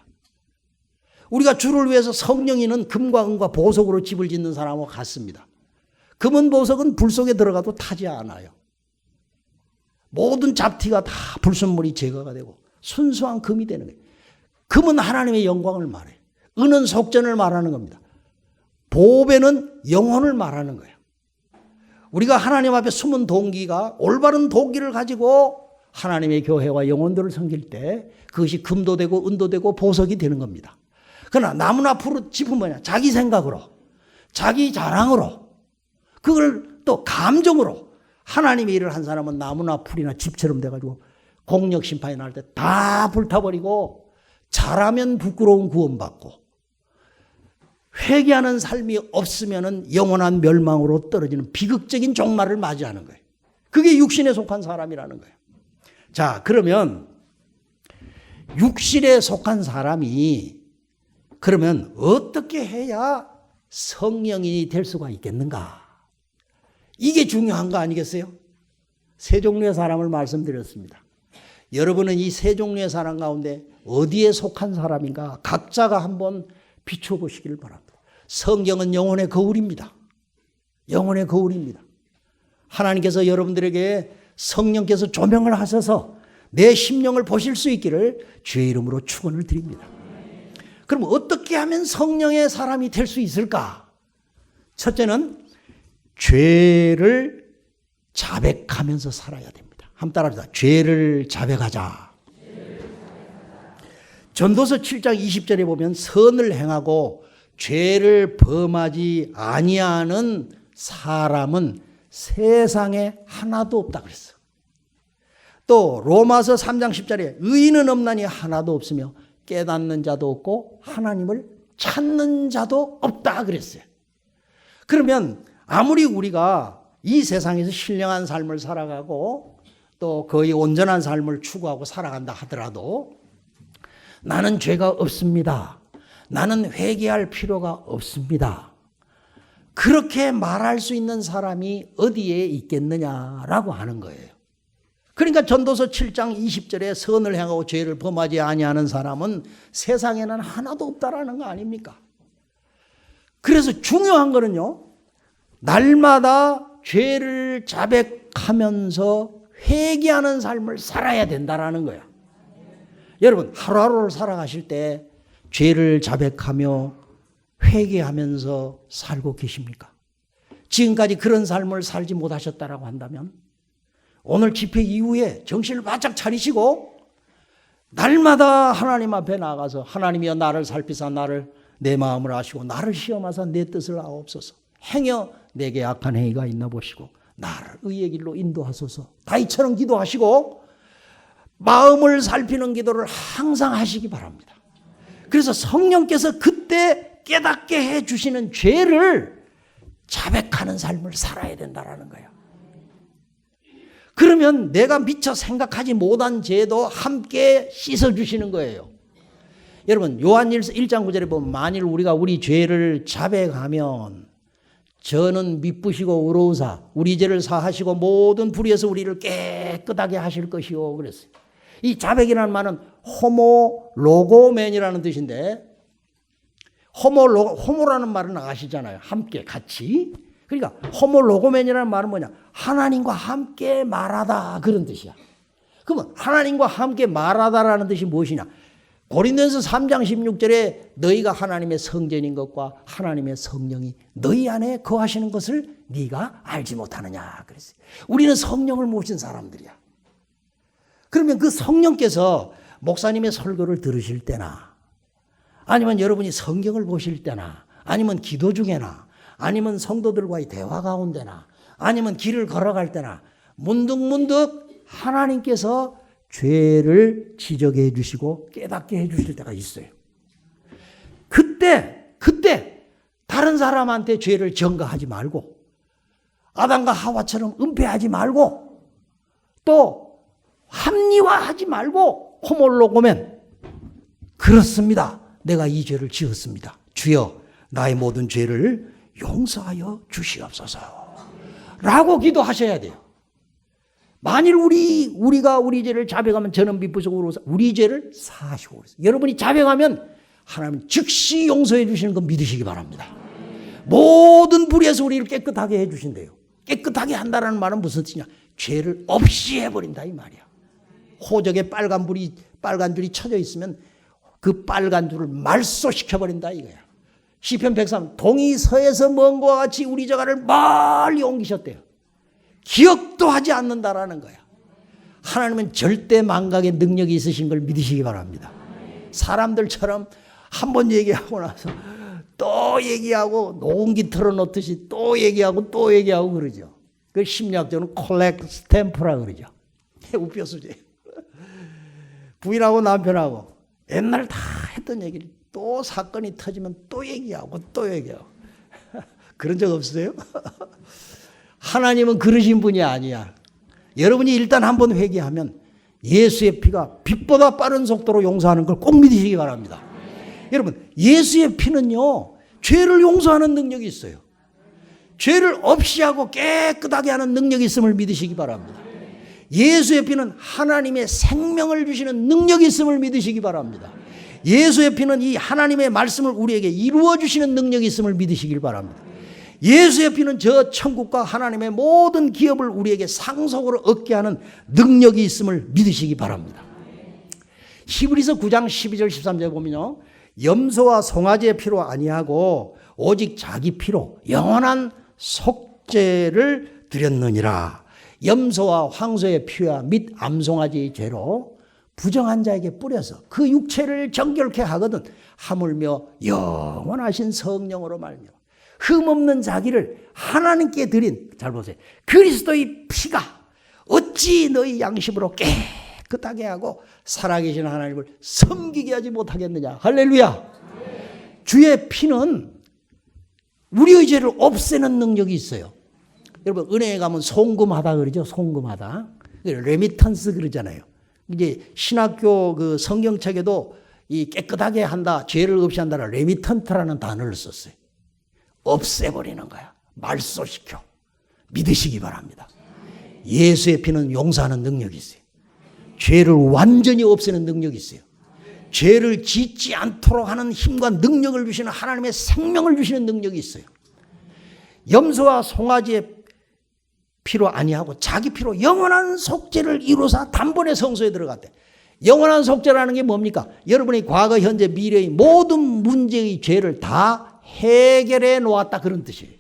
우리가 주를 위해서 성령이는 금과 은과 보석으로 집을 짓는 사람하고 같습니다. 금은 보석은 불 속에 들어가도 타지 않아요. 모든 잡티가 다 불순물이 제거가 되고 순수한 금이 되는 거예요. 금은 하나님의 영광을 말해요. 은은 속전을 말하는 겁니다. 보배는 영혼을 말하는 거예요. 우리가 하나님 앞에 숨은 동기가 올바른 동기를 가지고 하나님의 교회와 영혼들을 섬길 때 그것이 금도 되고 은도 되고 보석이 되는 겁니다. 그러나 나무나 풀을 짚은 뭐냐? 자기 생각으로, 자기 자랑으로, 그걸 또 감정으로 하나님의 일을 한 사람은 나무나 풀이나 집처럼 돼가지고 공력 심판이 날 때 다 불타버리고 잘하면 부끄러운 구원받고 회개하는 삶이 없으면 영원한 멸망으로 떨어지는 비극적인 종말을 맞이하는 거예요. 그게 육신에 속한 사람이라는 거예요. 자, 그러면 육신에 속한 사람이 그러면 어떻게 해야 성령인이 될 수가 있겠는가? 이게 중요한 거 아니겠어요? 세 종류의 사람을 말씀드렸습니다. 여러분은 이 세 종류의 사람 가운데 어디에 속한 사람인가 각자가 한번 비춰보시기를 바랍니다. 성경은 영혼의 거울입니다. 영혼의 거울입니다. 하나님께서 여러분들에게 성령께서 조명을 하셔서 내 심령을 보실 수 있기를 주의 이름으로 축원을 드립니다. 그럼 어떻게 하면 성령의 사람이 될 수 있을까? 첫째는 죄를 자백하면서 살아야 됩니다. 한번 따라합시다. 죄를 자백하자. 전도서 7장 20절에 보면 선을 행하고 죄를 범하지 아니하는 사람은 세상에 하나도 없다 그랬어. 또 로마서 3장 10절에 의인은 없나니 하나도 없으며 깨닫는 자도 없고 하나님을 찾는 자도 없다 그랬어요. 그러면 아무리 우리가 이 세상에서 신령한 삶을 살아가고 또 거의 온전한 삶을 추구하고 살아간다 하더라도 나는 죄가 없습니다. 나는 회개할 필요가 없습니다. 그렇게 말할 수 있는 사람이 어디에 있겠느냐라고 하는 거예요. 그러니까 전도서 7장 20절에 선을 행하고 죄를 범하지 아니하는 사람은 세상에는 하나도 없다라는 거 아닙니까? 그래서 중요한 거는요. 날마다 죄를 자백하면서 회개하는 삶을 살아야 된다라는 거야. 여러분 하루하루를 살아가실 때 죄를 자백하며 회개하면서 살고 계십니까? 지금까지 그런 삶을 살지 못하셨다라고 한다면 오늘 집회 이후에 정신을 바짝 차리시고 날마다 하나님 앞에 나가서 하나님이여 나를 살피사 나를 내 마음을 아시고 나를 시험하사 내 뜻을 아옵소서. 행여 내게 악한 행위가 있나 보시고 나를 의의 길로 인도하소서. 다윗처럼 기도하시고 마음을 살피는 기도를 항상 하시기 바랍니다. 그래서 성령께서 그때 깨닫게 해주시는 죄를 자백하는 삶을 살아야 된다는 거예요. 그러면 내가 미처 생각하지 못한 죄도 함께 씻어주시는 거예요. 여러분 요한일서 1장 9절에 보면 만일 우리가 우리 죄를 자백하면 저는 미쁘시고 의로우사 우리 죄를 사하시고 모든 불의에서 우리를 깨끗하게 하실 것이요 그랬어요. 이 자백이라는 말은 호모로고멘이라는 뜻인데 호모라는 말은 아시잖아요. 함께 같이. 그러니까 호모로고멘이라는 말은 뭐냐? 하나님과 함께 말하다 그런 뜻이야. 그러면 하나님과 함께 말하다라는 뜻이 무엇이냐? 고린도전서 3장 16절에 너희가 하나님의 성전인 것과 하나님의 성령이 너희 안에 거하시는 것을 네가 알지 못하느냐 그랬어요. 우리는 성령을 모신 사람들이야. 그러면 그 성령께서 목사님의 설교를 들으실 때나 아니면 여러분이 성경을 보실 때나 아니면 기도 중에나 아니면 성도들과의 대화 가운데나 아니면 길을 걸어갈 때나 문득문득 하나님께서 죄를 지적해 주시고 깨닫게 해 주실 때가 있어요. 그때 다른 사람한테 죄를 전가하지 말고 아담과 하와처럼 은폐하지 말고 또 합리화하지 말고 호몰로고멘 그렇습니다. 내가 이 죄를 지었습니다. 주여 나의 모든 죄를 용서하여 주시옵소서 라고 기도하셔야 돼요. 만일 우리가 우리 죄를 자백하면 저는 미쁘시고 우리 죄를 사하시고 그랬어요. 여러분이 자백하면 하나님 즉시 용서해 주시는 거 믿으시기 바랍니다. 모든 불의에서 우리를 깨끗하게 해 주신대요. 깨끗하게 한다는 말은 무슨 뜻이냐? 죄를 없이 해버린다 이 말이야. 호적에 빨간 줄이 쳐져 있으면 그 빨간 줄을 말소시켜버린다 이거야. 시편 103 동이 서에서 먼 것과 같이 우리 저가를 멀리 옮기셨대요. 기억도 하지 않는다라는 거야. 하나님은 절대 망각의 능력이 있으신 걸 믿으시기 바랍니다. 사람들처럼 한 번 얘기하고 나서 또 얘기하고 녹음기 틀어놓듯이 또 얘기하고 또 얘기하고 그러죠. 그 심리학적으로는 콜렉트 스탬프라 그러죠. 우뼈수제. 부인하고 남편하고 옛날 다 했던 얘기를 또 사건이 터지면 또 얘기하고 또 얘기하고 그런 적 없으세요? 하나님은 그러신 분이 아니야. 여러분이 일단 한번 회개하면 예수의 피가 빛보다 빠른 속도로 용서하는 걸 꼭 믿으시기 바랍니다. 여러분 예수의 피는요 죄를 용서하는 능력이 있어요. 죄를 없이 하고 깨끗하게 하는 능력이 있음을 믿으시기 바랍니다. 예수의 피는 하나님의 생명을 주시는 능력이 있음을 믿으시기 바랍니다. 예수의 피는 이 하나님의 말씀을 우리에게 이루어 주시는 능력이 있음을 믿으시길 바랍니다. 예수의 피는 저 천국과 하나님의 모든 기업을 우리에게 상속으로 얻게 하는 능력이 있음을 믿으시기 바랍니다. 히브리서 9장 12절 13절에 보면요. 염소와 송아지의 피로 아니하고 오직 자기 피로 영원한 속죄를 드렸느니라. 염소와 황소의 피와 및 암송아지의 죄로 부정한 자에게 뿌려서 그 육체를 정결케 하거든 하물며 영원하신 성령으로 말미암아 흠없는 자기를 하나님께 드린 잘 보세요. 그리스도의 피가 어찌 너희 양심으로 깨끗하게 하고 살아계신 하나님을 섬기게 하지 못하겠느냐. 할렐루야. 주의 피는 우리의 죄를 없애는 능력이 있어요. 여러분 은혜에 가면 송금하다 그러죠. 송금하다. 레미탄스 그러잖아요. 이제 신학교 그 성경책에도 이 깨끗하게 한다, 죄를 없이 한다는 레미턴트라는 단어를 썼어요. 없애버리는 거야. 말소시켜. 믿으시기 바랍니다. 예수의 피는 용서하는 능력이 있어요. 죄를 완전히 없애는 능력이 있어요. 죄를 짓지 않도록 하는 힘과 능력을 주시는 하나님의 생명을 주시는 능력이 있어요. 염소와 송아지의 피로 아니하고 자기 피로 영원한 속죄를 이루사 단번에 성소에 들어갔대. 영원한 속죄라는 게 뭡니까? 여러분이 과거, 현재, 미래의 모든 문제의 죄를 다 해결해 놓았다 그런 뜻이에요.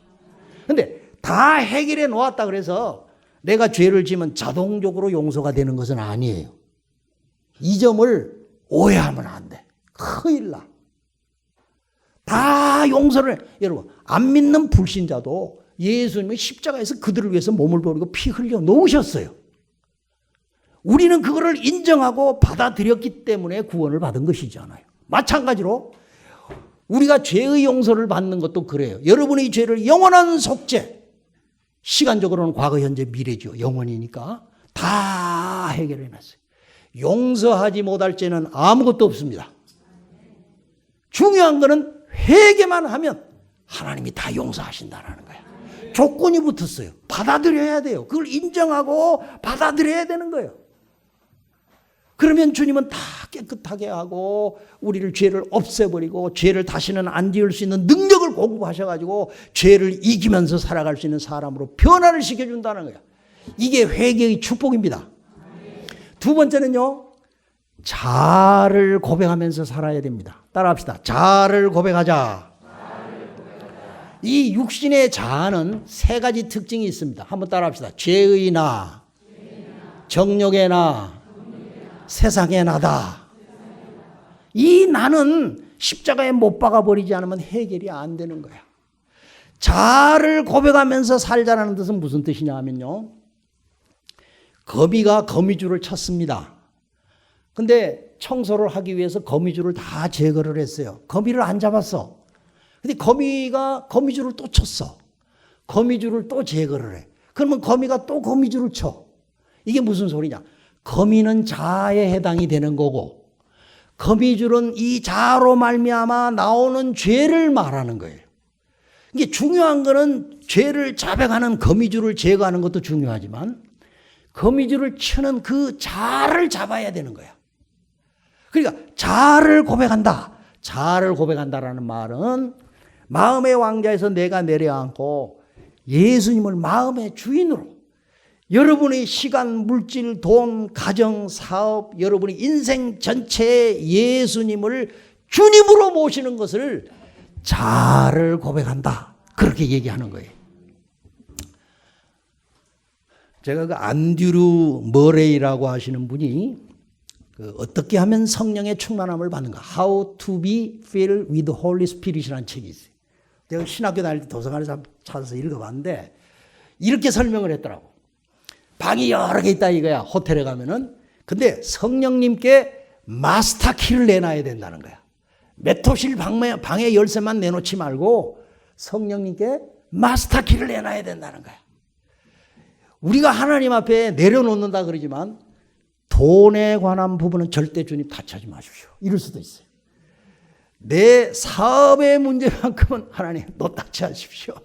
근데 다 해결해 놓았다 그래서 내가 죄를 지면 자동적으로 용서가 되는 것은 아니에요. 이 점을 오해하면 안 돼. 큰일 나. 다 용서를 여러분 안 믿는 불신자도 예수님이 십자가에서 그들을 위해서 몸을 버리고 피 흘려 놓으셨어요. 우리는 그거를 인정하고 받아들였기 때문에 구원을 받은 것이잖아요. 마찬가지로 우리가 죄의 용서를 받는 것도 그래요. 여러분의 죄를 영원한 속죄, 시간적으로는 과거, 현재, 미래죠. 영원이니까 다 해결해 놨어요. 용서하지 못할 죄는 아무것도 없습니다. 중요한 거는 회개만 하면 하나님이 다 용서하신다는 거야. 조건이 붙었어요. 받아들여야 돼요. 그걸 인정하고 받아들여야 되는 거예요. 그러면 주님은 다 깨끗하게 하고 우리를 죄를 없애버리고 죄를 다시는 안 지을 수 있는 능력을 공급하셔가지고 죄를 이기면서 살아갈 수 있는 사람으로 변화를 시켜준다는 거예요. 이게 회개의 축복입니다. 두 번째는요, 자아를 고백하면서 살아야 됩니다. 따라합시다. 자아를 고백하자. 이 육신의 자아는 세 가지 특징이 있습니다. 한번 따라합시다. 죄의 나, 정욕의 나, 세상의 나다. 이 나는 십자가에 못 박아버리지 않으면 해결이 안 되는 거야. 자아를 고백하면서 살자라는 뜻은 무슨 뜻이냐 하면요, 거미가 거미줄을 쳤습니다. 근데 청소를 하기 위해서 거미줄을 다 제거를 했어요. 거미를 안 잡았어. 근데 거미가 거미줄을 또 쳤어. 거미줄을 또 제거를 해. 그러면 거미가 또 거미줄을 쳐. 이게 무슨 소리냐? 거미는 자아에 해당이 되는 거고, 거미줄은 이 자아로 말미암아 나오는 죄를 말하는 거예요. 이게 중요한 거는 죄를 자백하는 거미줄을 제거하는 것도 중요하지만 거미줄을 치는 그 자아를 잡아야 되는 거야. 그러니까 자아를 고백한다. 자아를 고백한다라는 말은 마음의 왕좌에서 내가 내려앉고 예수님을 마음의 주인으로, 여러분의 시간, 물질, 돈, 가정, 사업, 여러분의 인생 전체에 예수님을 주님으로 모시는 것을 자아를 고백한다. 그렇게 얘기하는 거예요. 제가 그 안드류 머레이라고 하시는 분이 어떻게 하면 성령의 충만함을 받는가, How to be filled with Holy Spirit이라는 책이 있어요. 내가 신학교 다닐 때 도서관에서 찾아서 읽어봤는데 이렇게 설명을 했더라고. 방이 여러 개 있다 이거야, 호텔에 가면은. 근데 성령님께 마스터 키를 내놔야 된다는 거야. 메토실 방에 열쇠만 내놓지 말고 성령님께 마스터 키를 내놔야 된다는 거야. 우리가 하나님 앞에 내려놓는다 그러지만 돈에 관한 부분은 절대 주님 타치하지 마십시오. 이럴 수도 있어요. 내 사업의 문제만큼은 하나님 너 타치하십시오.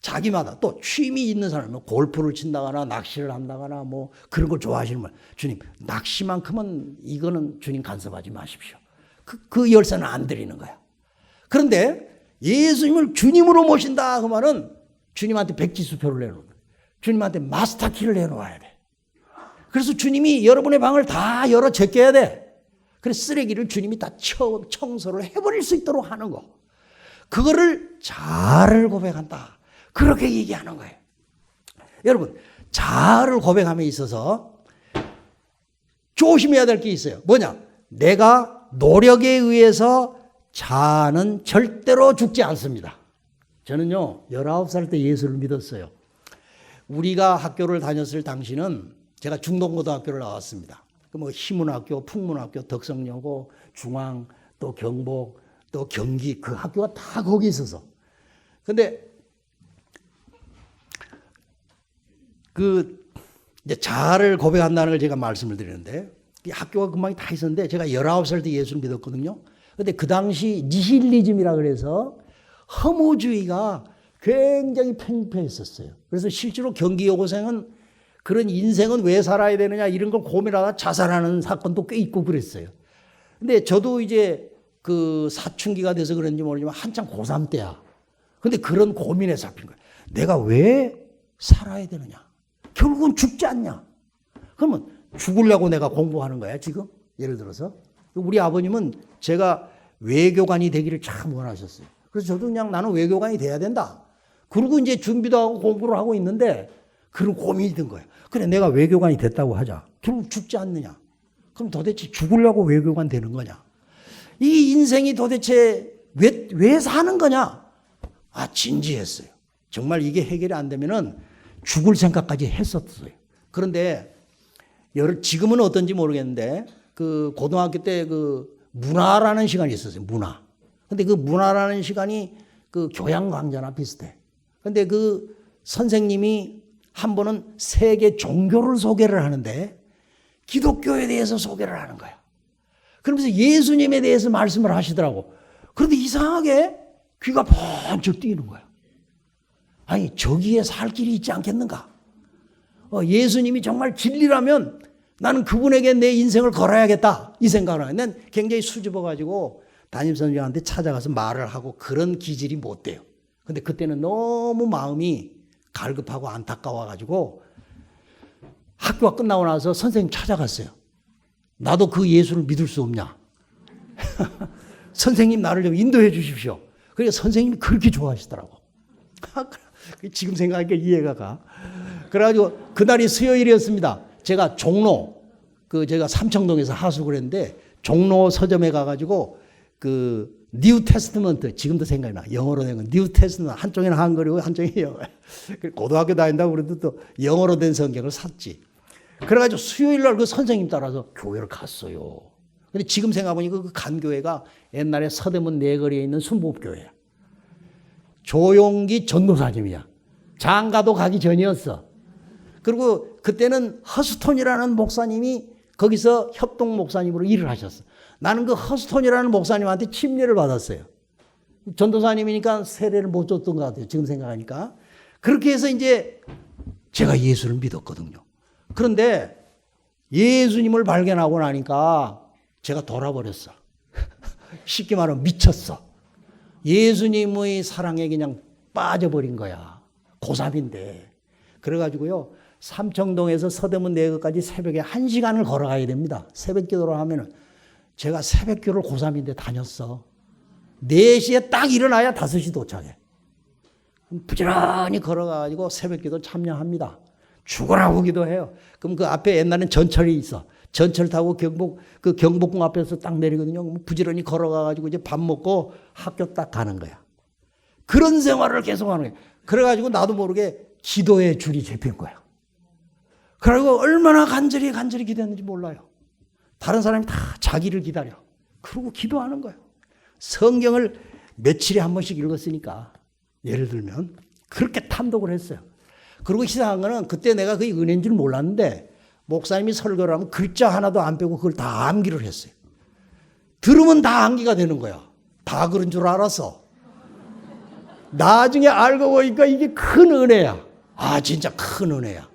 자기마다 또 취미 있는 사람은 골프를 친다거나 낚시를 한다거나 뭐 그런 걸 좋아하시는 분, 주님 낚시만큼은 이거는 주님 간섭하지 마십시오. 그 열쇠는 안 드리는 거야. 그런데 예수님을 주님으로 모신다 그 말은 주님한테 백지수표를 내놓는 거야. 주님한테 마스터 키를 내놓아야 돼. 그래서 주님이 여러분의 방을 다 열어 제껴야 돼. 그래서 쓰레기를 주님이 다 청소를 해버릴 수 있도록 하는 거. 그거를 자아를 고백한다. 그렇게 얘기하는 거예요. 여러분, 자아를 고백함에 있어서 조심해야 될 게 있어요. 뭐냐? 내가 노력에 의해서 자아는 절대로 죽지 않습니다. 저는요, 19살 때 예수를 믿었어요. 우리가 학교를 다녔을 당시는 제가 중동고등학교를 나왔습니다. 뭐 희문학교, 풍문학교, 덕성여고, 중앙, 또 경복, 또 경기, 그 학교가 다 거기 있어서. 근데 이제 자아를 고백한다는 걸 제가 말씀을 드리는데, 이 학교가 금방 다 있었는데 제가 19살 때 예수를 믿었거든요. 근데 그 당시 니힐리즘이라 그래서 허무주의가 굉장히 팽팽했었어요. 그래서 실제로 경기 여고생은 그런 인생은 왜 살아야 되느냐 이런 걸 고민하다 자살하는 사건도 꽤 있고 그랬어요. 근데 저도 이제 그 사춘기가 돼서 그런지 모르지만 한창 고3 때야. 근데 그런 고민에 잡힌 거야. 내가 왜 살아야 되느냐? 결국은 죽지 않냐? 그러면 죽으려고 내가 공부하는 거야 지금? 예를 들어서 우리 아버님은 제가 외교관이 되기를 참 원하셨어요. 그래서 저도 그냥 나는 외교관이 돼야 된다. 그리고 이제 준비도 하고 공부를 하고 있는데 그런 고민이 든 거예요. 그래 내가 외교관이 됐다고 하자. 결국 죽지 않느냐? 그럼 도대체 죽으려고 외교관 되는 거냐? 이 인생이 도대체 왜 사는 거냐? 아, 진지했어요. 정말 이게 해결이 안 되면은 죽을 생각까지 했었어요. 그런데 지금은 어떤지 모르겠는데 그 고등학교 때 그 문화라는 시간이 있었어요. 문화. 근데 그 문화라는 시간이 그 교양 강좌나 비슷해. 근데 그 선생님이 한 번은 세계 종교를 소개를 하는데 기독교에 대해서 소개를 하는 거야. 그러면서 예수님에 대해서 말씀을 하시더라고. 그런데 이상하게 귀가 번쩍 뜨이는 거야. 아니, 저기에 살 길이 있지 않겠는가? 예수님이 정말 진리라면 나는 그분에게 내 인생을 걸어야겠다, 이 생각을 하는. 난 굉장히 수줍어가지고 담임선생님한테 찾아가서 말을 하고 그런 기질이 못 돼요. 근데 그때는 너무 마음이 갈급하고 안타까워가지고 학교가 끝나고 나서 선생님 찾아갔어요. 나도 그 예수를 믿을 수 없냐? 선생님 나를 좀 인도해 주십시오. 그러니까 선생님이 그렇게 좋아하시더라고. 지금 생각하니까 이해가 가. 그래가지고 그날이 수요일이었습니다. 제가 종로, 제가 삼청동에서 하숙을 했는데 종로 서점에 가가지고 뉴 테스트먼트, 지금도 생각이 나. 영어로 된 건 뉴 테스트먼트, 한쪽에는 한글이고 한쪽에 영어. 고등학교 다닌다고 그래도 또 영어로 된 성경을 샀지. 그래가지고 수요일 날 그 선생님 따라서 교회를 갔어요. 근데 지금 생각해보니까 그 간 교회가 옛날에 서대문 내거리에 있는 순복교회야. 조용기 전도사님이야. 장가도 가기 전이었어. 그리고 그때는 허스톤이라는 목사님이 거기서 협동 목사님으로 일을 하셨어. 나는 그 허스톤이라는 목사님한테 침례를 받았어요. 전도사님이니까 세례를 못 줬던 것 같아요. 지금 생각하니까. 그렇게 해서 이제 제가 예수를 믿었거든요. 그런데 예수님을 발견하고 나니까 제가 돌아버렸어. 쉽게 말하면 미쳤어. 예수님의 사랑에 그냥 빠져버린 거야. 고3인데. 그래가지고요, 삼청동에서 서대문 내거까지 새벽에 1시간을 걸어가야 됩니다. 새벽 기도를 하면은. 제가 새벽 기도를 고3인데 다녔어. 4시에 딱 일어나야 5시 도착해. 부지런히 걸어가가지고 새벽 기도 참여합니다. 죽으라고 기도해요. 그럼 그 앞에 옛날엔 전철이 있어. 전철 타고 경복궁 앞에서 딱 내리거든요. 부지런히 걸어가가지고 이제 밥 먹고 학교 딱 가는 거야. 그런 생활을 계속 하는 거야. 그래가지고 나도 모르게 기도의 줄이 잡힌 거야. 그리고 얼마나 간절히 기도했는지 몰라요. 다른 사람이 다 자기를 기다려. 그러고 기도하는 거예요. 성경을 며칠에 한 번씩 읽었으니까, 예를 들면 그렇게 탐독을 했어요. 그리고 이상한 거는 그때 내가 그게 은혜인 줄 몰랐는데 목사님이 설교를 하면 글자 하나도 안 빼고 그걸 다 암기를 했어요. 들으면 다 암기가 되는 거야. 다 그런 줄 알았어. 나중에 알고 보니까 이게 큰 은혜야. 아, 진짜 큰 은혜야.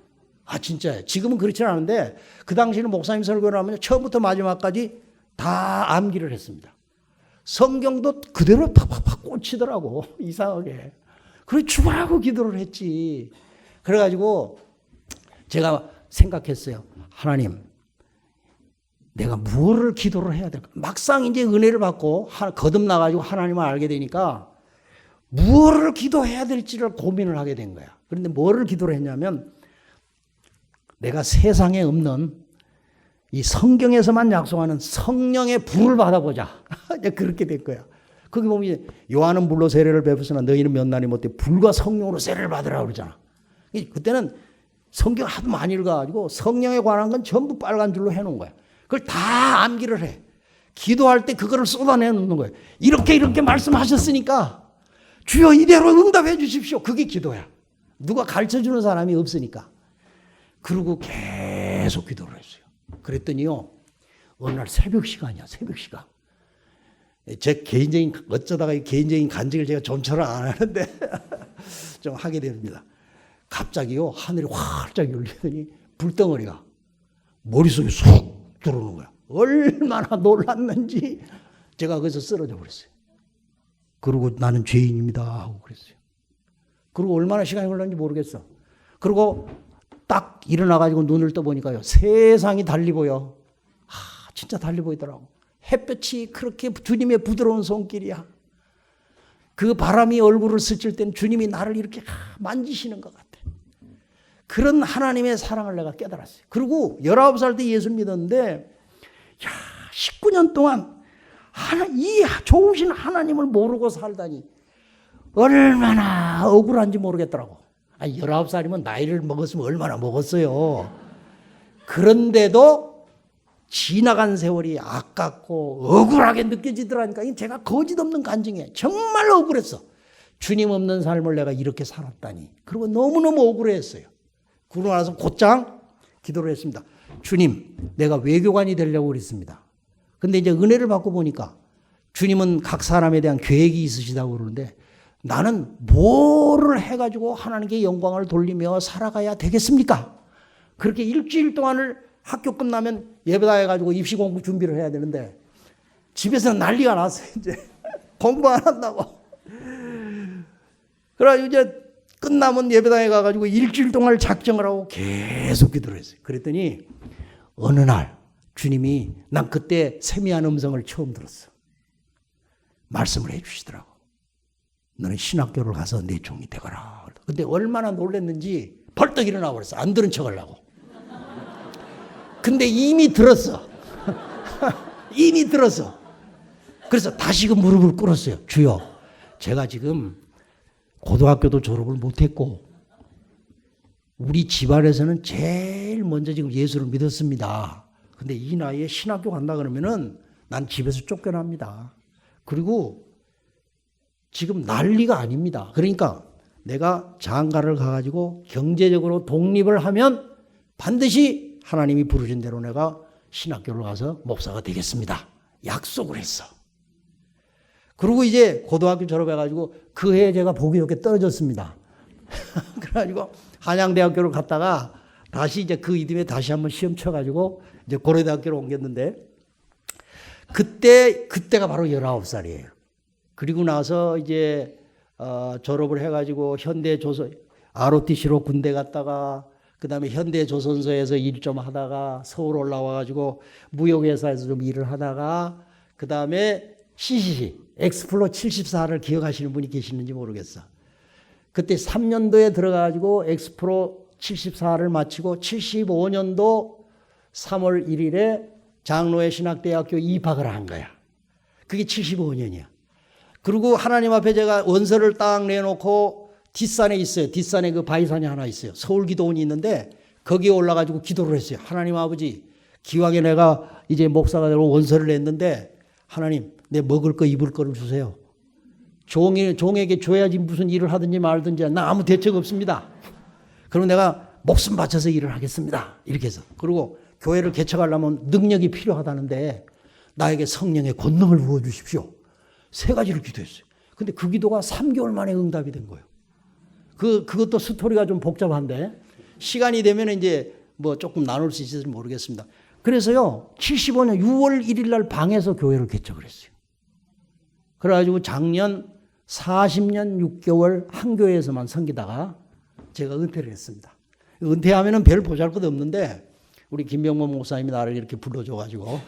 아, 진짜요. 지금은 그렇지 않은데 그 당시에는 목사님 설교를 하면 처음부터 마지막까지 다 암기를 했습니다. 성경도 그대로 팍팍팍 꽂히더라고. 이상하게. 그래 죽으라고 기도를 했지. 그래가지고 제가 생각했어요. 하나님, 내가 뭐를 기도를 해야 될까? 막상 이제 은혜를 받고 거듭나가지고 하나님을 알게 되니까 뭐를 기도해야 될지를 고민을 하게 된 거야. 그런데 뭐를 기도를 했냐면 내가 세상에 없는 이 성경에서만 약속하는 성령의 불을 받아보자. 그렇게 될 거야. 거기 보면 요한은 물로 세례를 베푸으나 너희는 몇 날이 못해 불과 성령으로 세례를 받으라고 그러잖아. 그때는 성경 하도 많이 읽어가지고 성령에 관한 건 전부 빨간 줄로 해놓은 거야. 그걸 다 암기를 해. 기도할 때 그거를 쏟아내놓는 거예요. 이렇게 말씀하셨으니까 주여 이대로 응답해 주십시오. 그게 기도야. 누가 가르쳐주는 사람이 없으니까. 그러고 계속 기도를 했어요. 그랬더니요, 어느 날 새벽 시간이야. 새벽 시간. 제 개인적인, 어쩌다가 개인적인 간증을 제가 좀처럼 안 하는데 좀 하게 됩니다. 갑자기요, 하늘이 활짝 열리더니 불덩어리가 머릿속에 쑥 들어오는 거야. 얼마나 놀랐는지 제가 거기서 쓰러져 버렸어요. 그리고 나는 죄인입니다 하고 그랬어요. 그리고 얼마나 시간이 흘렀는지 모르겠어. 그리고 딱 일어나가지고 눈을 떠보니까요, 세상이 달리 보여. 진짜 달리 보이더라고. 햇볕이 그렇게 주님의 부드러운 손길이야. 그 바람이 얼굴을 스칠 땐 주님이 나를 이렇게 만지시는 것 같아. 그런 하나님의 사랑을 내가 깨달았어요. 그리고 19살 때 예수를 믿었는데 19년 동안 이 좋으신 하나님을 모르고 살다니 얼마나 억울한지 모르겠더라고. 19살이면 나이를 먹었으면 얼마나 먹었어요. 그런데도 지나간 세월이 아깝고 억울하게 느껴지더라니까. 제가 거짓없는 간증이에요. 정말 억울했어. 주님 없는 삶을 내가 이렇게 살았다니. 그리고 너무너무 억울했어요. 그러고 나서 곧장 기도를 했습니다. 주님, 내가 외교관이 되려고 그랬습니다. 근데 이제 은혜를 받고 보니까 주님은 각 사람에 대한 계획이 있으시다고 그러는데 나는 뭐를 해가지고 하나님께 영광을 돌리며 살아가야 되겠습니까? 그렇게 일주일 동안을 학교 끝나면 예배다 해가지고 입시 공부 준비를 해야 되는데 집에서 난리가 났어요. 이제 공부 안 한다고. 그래가지고 이제 끝나면 예배당에 가가지고 일주일 동안 작정을 하고 계속 기도를 했어요. 그랬더니 어느 날 주님이 난 그때 세미한 음성을 처음 들었어. 말씀을 해주시더라고. 너는 신학교를 가서 내 종이 되거라. 근데 얼마나 놀랐는지 벌떡 일어나 버렸어. 안 들은 척 하려고. 근데 이미 들었어. 이미 들었어. 그래서 다시금 무릎을 꿇었어요. 주여, 제가 지금 고등학교도 졸업을 못했고 우리 집안에서는 제일 먼저 지금 예수를 믿었습니다. 근데 이 나이에 신학교 간다 그러면은 난 집에서 쫓겨납니다. 그리고 지금 난리가 아닙니다. 그러니까 내가 장가를 가가지고 경제적으로 독립을 하면 반드시 하나님이 부르신 대로 내가 신학교를 가서 목사가 되겠습니다. 약속을 했어. 그리고 이제 고등학교 졸업해가지고 그 해에 제가 보기 좋게 떨어졌습니다. 그래가지고 한양대학교를 갔다가 다시 이제 그 이듬해 다시 한번 시험 쳐가지고 이제 고려대학교로 옮겼는데 그때가 바로 19살이에요. 그리고 나서 이제 졸업을 해가지고 현대조선 ROTC로 군대 갔다가 그 다음에 현대조선소에서 일 좀 하다가 서울 올라와가지고 무역회사에서 좀 일을 하다가 그 다음에 CCC 엑스플로 74를 기억하시는 분이 계시는지 모르겠어. 그때 3년도에 들어가가지고 엑스플로 74를 마치고 75년도 3월 1일에 장로회 신학대학교 입학을 한 거야. 그게 75년이야. 그리고 하나님 앞에 제가 원서를 딱 내놓고 뒷산에 있어요. 뒷산에 그 바위산이 하나 있어요. 서울기도원이 있는데 거기에 올라가지고 기도를 했어요. 하나님 아버지, 기왕에 내가 이제 목사가 되고 원서를 냈는데 하나님, 내 먹을 거 입을 거를 주세요. 종에게 줘야지 무슨 일을 하든지 말든지 나 아무 대책 없습니다. 그럼 내가 목숨 바쳐서 일을 하겠습니다. 이렇게 해서. 그리고 교회를 개척하려면 능력이 필요하다는데 나에게 성령의 권능을 부어주십시오. 3가지를 기도했어요. 근데 그 기도가 3개월 만에 응답이 된 거예요. 그것도 스토리가 좀 복잡한데 시간이 되면 이제 뭐 조금 나눌 수 있을지 모르겠습니다. 그래서요, 75년 6월 1일 날 방에서 교회를 개척을 했어요. 그래가지고 작년 40년 6개월 한 교회에서만 섬기다가 제가 은퇴를 했습니다. 은퇴하면은 별 보잘것 없는데 우리 김병모 목사님이 나를 이렇게 불러줘가지고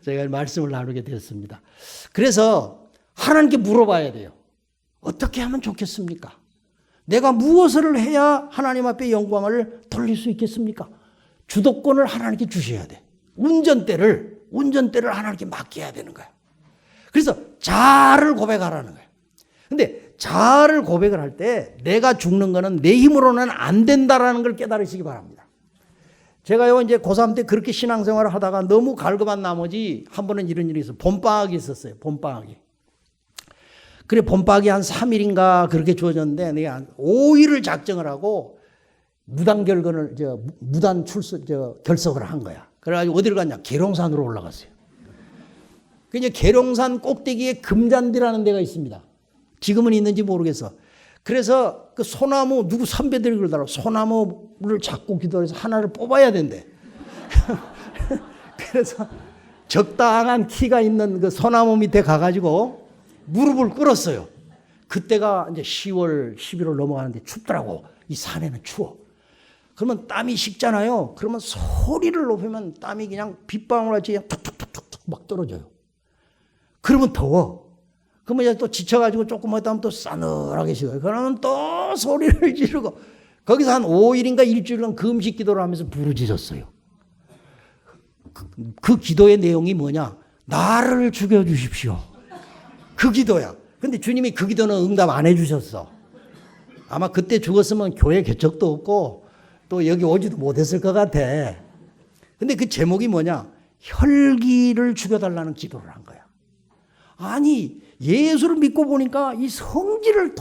제가 말씀을 나누게 됐습니다. 그래서 하나님께 물어봐야 돼요. 어떻게 하면 좋겠습니까? 내가 무엇을 해야 하나님 앞에 영광을 돌릴 수 있겠습니까? 주도권을 하나님께 주셔야 돼. 운전대를 하나님께 맡겨야 되는 거야. 그래서 자아를 고백하라는 거야. 근데 자아를 고백을 할 때 내가 죽는 거는 내 힘으로는 안 된다라는 걸 깨달으시기 바랍니다. 제가요, 이제 고3 때 그렇게 신앙생활을 하다가 너무 갈급한 나머지 한 번은 이런 일이 있어요. 봄방학이 있었어요. 봄방학이. 그래, 봄방학이 한 3일인가 그렇게 주어졌는데 내가 5일을 작정을 하고 무단 결석을 한 거야. 그래가지고 어디를 갔냐? 계룡산으로 올라갔어요. 그냥 계룡산 꼭대기에 금잔디라는 데가 있습니다. 지금은 있는지 모르겠어. 그래서 그 소나무, 누구 선배들이 그러더라고. 소나무를 잡고 기도해서 하나를 뽑아야 된대. 그래서 적당한 키가 있는 그 소나무 밑에 가가지고 무릎을 꿇었어요. 그때가 이제 10월, 11월 넘어가는데 춥더라고. 이 산에는 추워. 그러면 땀이 식잖아요. 그러면 소리를 높이면 땀이 그냥 빗방울같이 그냥 툭툭툭툭 막 떨어져요. 그러면 더워. 그러면 이제 또 지쳐가지고 조금 하다 보면 또 싸늘하게 식어요. 그러면 또 소리를 지르고 거기서 한 5일인가 일주일간 금식 기도를 하면서 부르짖었어요. 그 기도의 내용이 뭐냐? 나를 죽여주십시오. 그 기도야. 근데 주님이 그 기도는 응답 안 해주셨어. 아마 그때 죽었으면 교회 개척도 없고 또 여기 오지도 못했을 것 같아. 근데 그 제목이 뭐냐? 혈기를 죽여달라는 기도를 한 거야. 아니, 예수를 믿고 보니까 이 성질을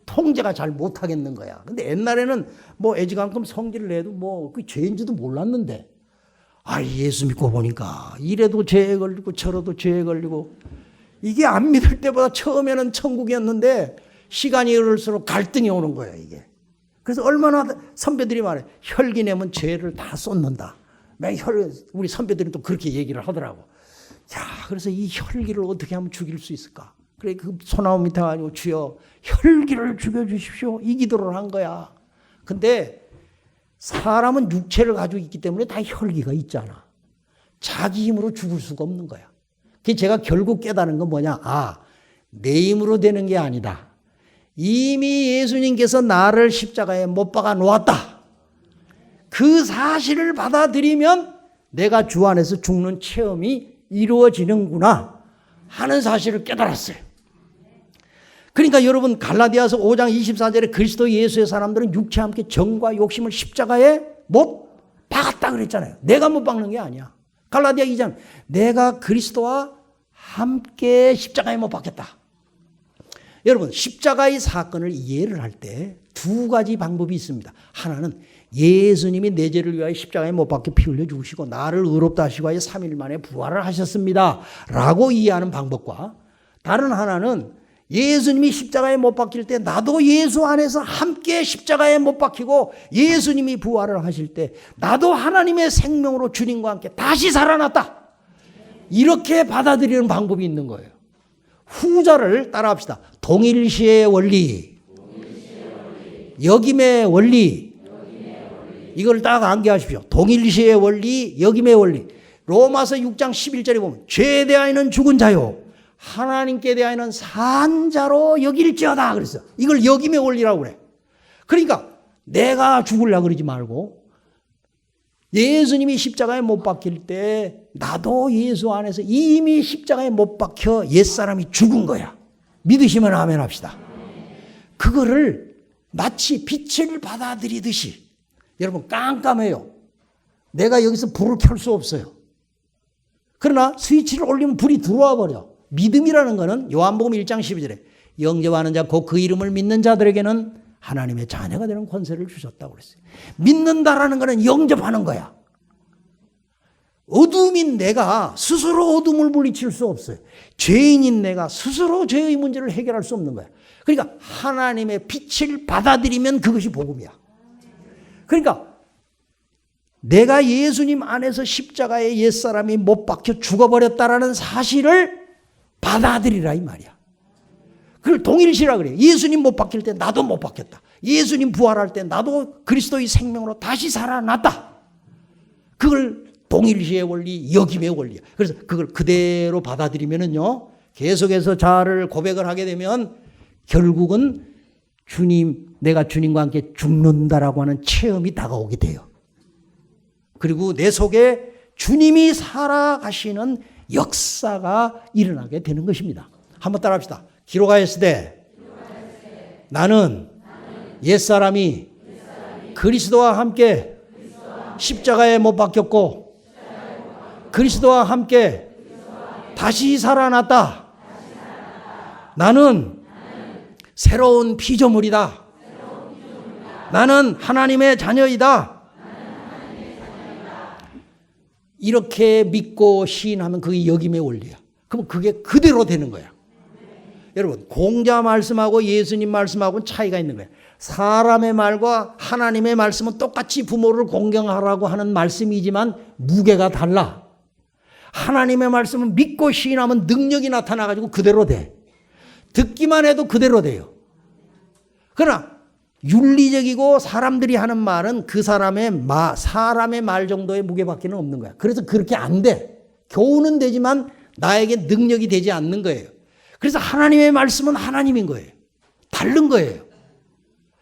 통제가 잘 못하겠는 거야. 근데 옛날에는 뭐 애지간큼 성질을 내도 뭐 그 죄인지도 몰랐는데, 아, 예수 믿고 보니까 이래도 죄에 걸리고 저래도 죄에 걸리고, 이게 안 믿을 때보다 처음에는 천국이었는데 시간이 흐를수록 갈등이 오는 거야, 이게. 그래서 얼마나 선배들이 말해, 혈기 내면 죄를 다 쏟는다. 우리 선배들이 또 그렇게 얘기를 하더라고. 야, 그래서 이 혈기를 어떻게 하면 죽일 수 있을까? 그래, 그 소나무 밑에 가지고 주여 혈기를 죽여주십시오, 이 기도를 한 거야. 근데 사람은 육체를 가지고 있기 때문에 다 혈기가 있잖아. 자기 힘으로 죽을 수가 없는 거야. 그게 제가 결국 깨달은 건 뭐냐? 아, 내 힘으로 되는 게 아니다. 이미 예수님께서 나를 십자가에 못 박아 놓았다. 그 사실을 받아들이면 내가 주 안에서 죽는 체험이 이루어지는구나 하는 사실을 깨달았어요. 그러니까 여러분, 갈라디아서 5장 24절에 그리스도 예수의 사람들은 육체와 함께 정과 욕심을 십자가에 못 박았다 그랬잖아요. 내가 못 박는 게 아니야. 갈라디아 2장, 내가 그리스도와 함께 십자가에 못 박혔다. 여러분, 십자가의 사건을 이해를 할 때 두 가지 방법이 있습니다. 하나는 예수님이 내 죄를 위하여 십자가에 못 박혀 피 흘려 죽으시고 나를 의롭다 하시고 3일 만에 부활을 하셨습니다 라고 이해하는 방법과, 다른 하나는 예수님이 십자가에 못 박힐 때 나도 예수 안에서 함께 십자가에 못 박히고 예수님이 부활을 하실 때 나도 하나님의 생명으로 주님과 함께 다시 살아났다, 이렇게 받아들이는 방법이 있는 거예요. 후자를 따라합시다. 동일시의 원리, 역임의 원리, 이걸 딱 암기하십시오. 동일시의 원리, 역임의 원리. 로마서 6장 11절에 보면 죄에 대하여는 죽은 자요 하나님께 대하여는 산 자로 여길지어다 그랬어. 이걸 역임의 원리라고 그래. 그러니까 내가 죽으려고 그러지 말고, 예수님이 십자가에 못 박힐 때 나도 예수 안에서 이미 십자가에 못 박혀 옛사람이 죽은 거야. 믿으시면 아멘 합시다. 그거를 마치 빛을 받아들이듯이, 여러분 깜깜해요. 내가 여기서 불을 켤 수 없어요. 그러나 스위치를 올리면 불이 들어와 버려. 믿음이라는 것은 요한복음 1장 12절에 영접하는 자 곧 그 이름을 믿는 자들에게는 하나님의 자녀가 되는 권세를 주셨다고 그랬어요. 믿는다라는 것은 영접하는 거야. 어둠인 내가 스스로 어둠을 물리칠 수 없어요. 죄인인 내가 스스로 죄의 문제를 해결할 수 없는 거야. 그러니까 하나님의 빛을 받아들이면 그것이 복음이야. 그러니까 내가 예수님 안에서 십자가에 옛사람이 못 박혀 죽어버렸다라는 사실을 받아들이라 이 말이야. 그걸 동일시라 그래요. 예수님 못 박힐 때 나도 못 박혔다. 예수님 부활할 때 나도 그리스도의 생명으로 다시 살아났다. 그걸 동일시의 원리, 역임의 원리야. 그래서 그걸 그대로 받아들이면은요, 계속해서 자아를 고백을 하게 되면 결국은 주님, 내가 주님과 함께 죽는다라고 하는 체험이 다가오게 돼요. 그리고 내 속에 주님이 살아가시는 역사가 일어나게 되는 것입니다. 한번 따라합시다. 기록하였으되 나는 옛사람이 그리스도와 함께 십자가에 못 박혔고 그리스도와 함께 다시 살아났다. 나는 새로운 피조물이다. 나는 하나님의 자녀이다. 이렇게 믿고 시인하면 그게 역임의 원리야. 그럼 그게 그대로 되는 거야. 여러분, 공자 말씀하고 예수님 말씀하고는 차이가 있는 거예요. 사람의 말과 하나님의 말씀은 똑같이 부모를 공경하라고 하는 말씀이지만 무게가 달라. 하나님의 말씀은 믿고 시인하면 능력이 나타나가지고 그대로 돼. 듣기만 해도 그대로 돼요. 그러나 윤리적이고 사람들이 하는 말은 그 사람의 말 정도의 무게밖에는 없는 거야. 그래서 그렇게 안 돼. 교훈은 되지만 나에게 능력이 되지 않는 거예요. 그래서 하나님의 말씀은 하나님인 거예요. 다른 거예요.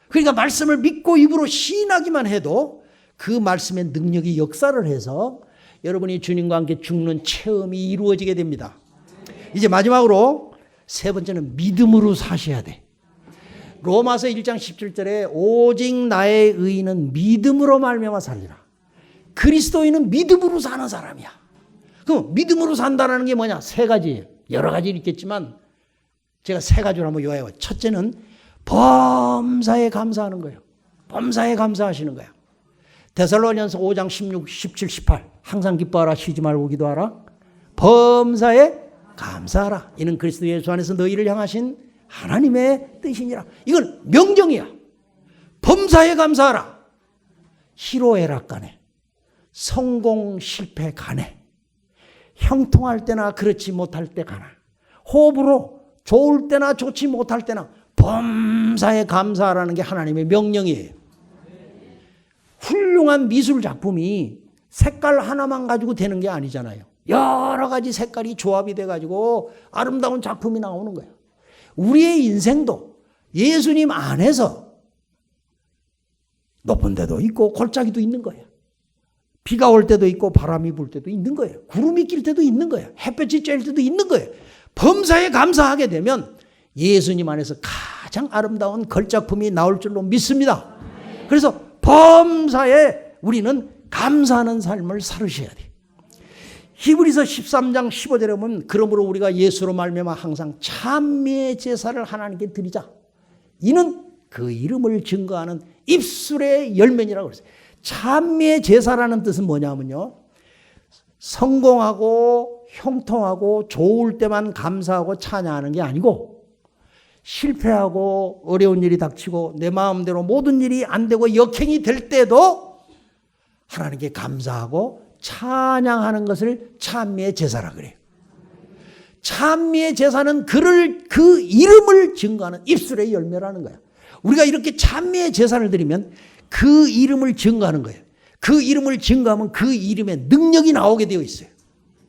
그러니까 말씀을 믿고 입으로 시인하기만 해도 그 말씀의 능력이 역사를 해서 여러분이 주님과 함께 죽는 체험이 이루어지게 됩니다. 이제 마지막으로 세 번째는 믿음으로 사셔야 돼. 로마서 1장 17절에 오직 나의 의인은 믿음으로 말미암아 살리라. 그리스도인은 믿음으로 사는 사람이야. 그럼 믿음으로 산다는 게 뭐냐? 세 가지예요. 여러 가지 있겠지만 제가 세 가지로 한번 요약해요. 첫째는 범사에 감사하는 거예요. 범사에 감사하시는 거야. 데살로니가서 5장 16, 17, 18 항상 기뻐하라 쉬지 말고 기도하라. 범사에 감사하라. 이는 그리스도 예수 안에서 너희를 향하신 하나님의 뜻이니라. 이건 명령이야. 범사에 감사하라. 희로애락 간에 성공 실패 간에 형통할 때나 그렇지 못할 때 가나 호흡으로 좋을 때나 좋지 못할 때나 범사에 감사하라는 게 하나님의 명령이에요. 훌륭한 미술 작품이 색깔 하나만 가지고 되는 게 아니잖아요. 여러 가지 색깔이 조합이 돼가지고 아름다운 작품이 나오는 거예요. 우리의 인생도 예수님 안에서 높은 데도 있고 골짜기도 있는 거예요. 비가 올 때도 있고 바람이 불 때도 있는 거예요. 구름이 낄 때도 있는 거예요. 햇볕이 쬐일 때도 있는 거예요. 범사에 감사하게 되면 예수님 안에서 가장 아름다운 걸작품이 나올 줄로 믿습니다. 그래서 범사에 우리는 감사하는 삶을 살으셔야 돼요. 히브리서 13장 15절에 보면 그러므로 우리가 예수로 말미암아 항상 찬미의 제사를 하나님께 드리자. 이는 그 이름을 증거하는 입술의 열매니라고 그랬어요. 찬미의 제사라는 뜻은 뭐냐면요. 성공하고 형통하고 좋을 때만 감사하고 찬양하는 게 아니고 실패하고 어려운 일이 닥치고 내 마음대로 모든 일이 안 되고 역행이 될 때도 하나님께 감사하고 찬양하는 것을 찬미의 제사라 그래요. 찬미의 제사는 그 이름을 증거하는 입술의 열매라는 거야. 우리가 이렇게 찬미의 제사를 드리면 그 이름을 증거하는 거예요. 그 이름을 증거하면 그 이름의 능력이 나오게 되어 있어요.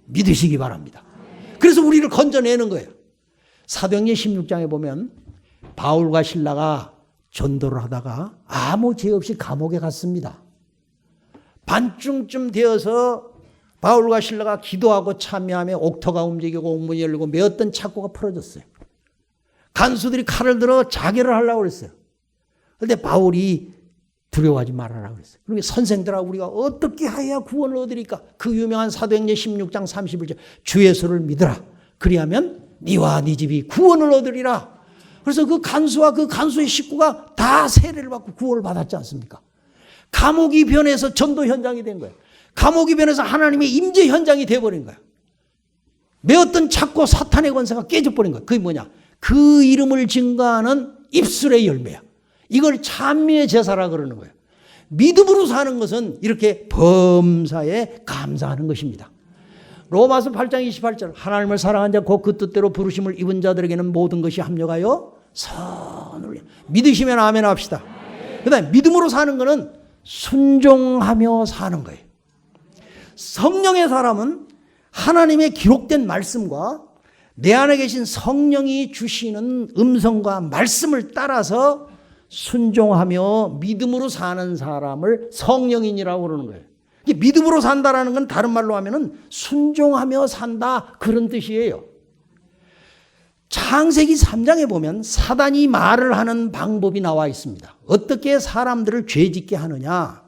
믿으시기 바랍니다. 그래서 우리를 건져내는 거예요. 사도행전 16장에 보면 바울과 실라가 전도를 하다가 아무 죄 없이 감옥에 갔습니다. 반쯤 되어서 바울과 실라가 기도하고 참여하며 옥터가 움직이고 옥문이 열리고 메었던 창고가 풀어졌어요. 간수들이 칼을 들어 자결을 하려고 그랬어요. 그런데 바울이 두려워하지 말아라 그랬어요. 그러니까 선생들아 우리가 어떻게 해야 구원을 얻으리까? 그 유명한 사도행전 16장 31절 주 예수를 믿으라. 그리하면 네와 네 집이 구원을 얻으리라. 그래서 그 간수와 그 간수의 식구가 다 세례를 받고 구원을 받았지 않습니까? 감옥이 변해서 전도 현장이 된 거예요. 감옥이 변해서 하나님의 임재 현장이 되어버린 거예요. 메었던 찾고 사탄의 권세가 깨져버린 거예요. 그게 뭐냐? 그 이름을 증거하는 입술의 열매야. 이걸 찬미의 제사라 그러는 거예요. 믿음으로 사는 것은 이렇게 범사에 감사하는 것입니다. 로마서 8장 28절 하나님을 사랑한 자 곧 그 뜻대로 부르심을 입은 자들에게는 모든 것이 합력하여 선을 믿으시면 아멘 합시다. 그다음에 믿음으로 사는 것은 순종하며 사는 거예요. 성령의 사람은 하나님의 기록된 말씀과 내 안에 계신 성령이 주시는 음성과 말씀을 따라서 순종하며 믿음으로 사는 사람을 성령인이라고 그러는 거예요. 믿음으로 산다라는 건 다른 말로 하면은 순종하며 산다 그런 뜻이에요. 창세기 3장에 보면 사단이 말을 하는 방법이 나와 있습니다. 어떻게 사람들을 죄짓게 하느냐.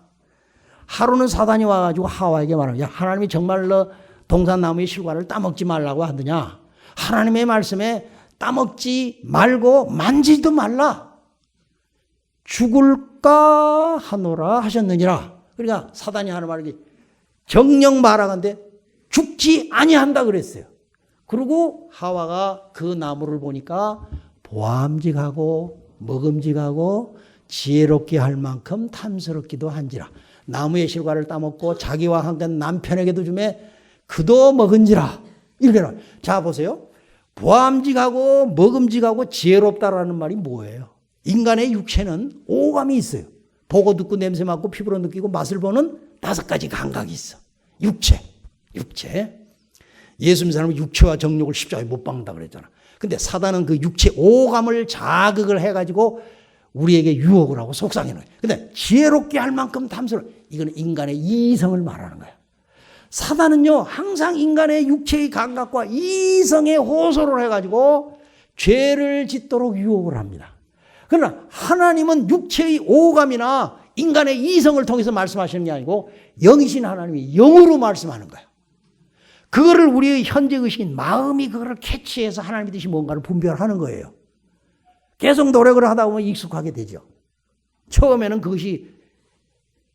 하루는 사단이 와가지고 하와에게 말합니다. 야, 하나님이 정말로 동산나무의 실과를 따먹지 말라고 하느냐. 하나님의 말씀에 따먹지 말고 만지지도 말라. 죽을까 하노라 하셨느니라. 그러니까 사단이 하는 말이 정령 말하건대 죽지 아니한다 그랬어요. 그리고 하와가 그 나무를 보니까 보암직하고 먹음직하고 지혜롭게 할 만큼 탐스럽기도 한지라. 나무의 실과를 따먹고 자기와 함께 남편에게도 주매 그도 먹은지라. 이렇게 나와요. 자 보세요. 보암직하고 먹음직하고 지혜롭다라는 말이 뭐예요? 인간의 육체는 오감이 있어요. 보고 듣고 냄새 맡고 피부로 느끼고 맛을 보는 5가지 감각이 있어. 육체. 예수 믿는 사람은 육체와 정욕을 십자가에 못 박는다 그랬잖아. 근데 사단은 그 육체 오감을 자극을 해가지고 우리에게 유혹을 하고 속상해 놓아요. 근데 지혜롭게 할 만큼 탐스러워. 이건 인간의 이성을 말하는 거야. 사단은요 항상 인간의 육체의 감각과 이성에 호소를 해가지고 죄를 짓도록 유혹을 합니다. 그러나 하나님은 육체의 오감이나 인간의 이성을 통해서 말씀하시는 게 아니고 영이신 하나님이 영으로 말씀하는 거예요. 그거를 우리의 현재 의식인 마음이 그거를 캐치해서 하나님의 뜻이 뭔가를 분별하는 거예요. 계속 노력을 하다 보면 익숙하게 되죠. 처음에는 그것이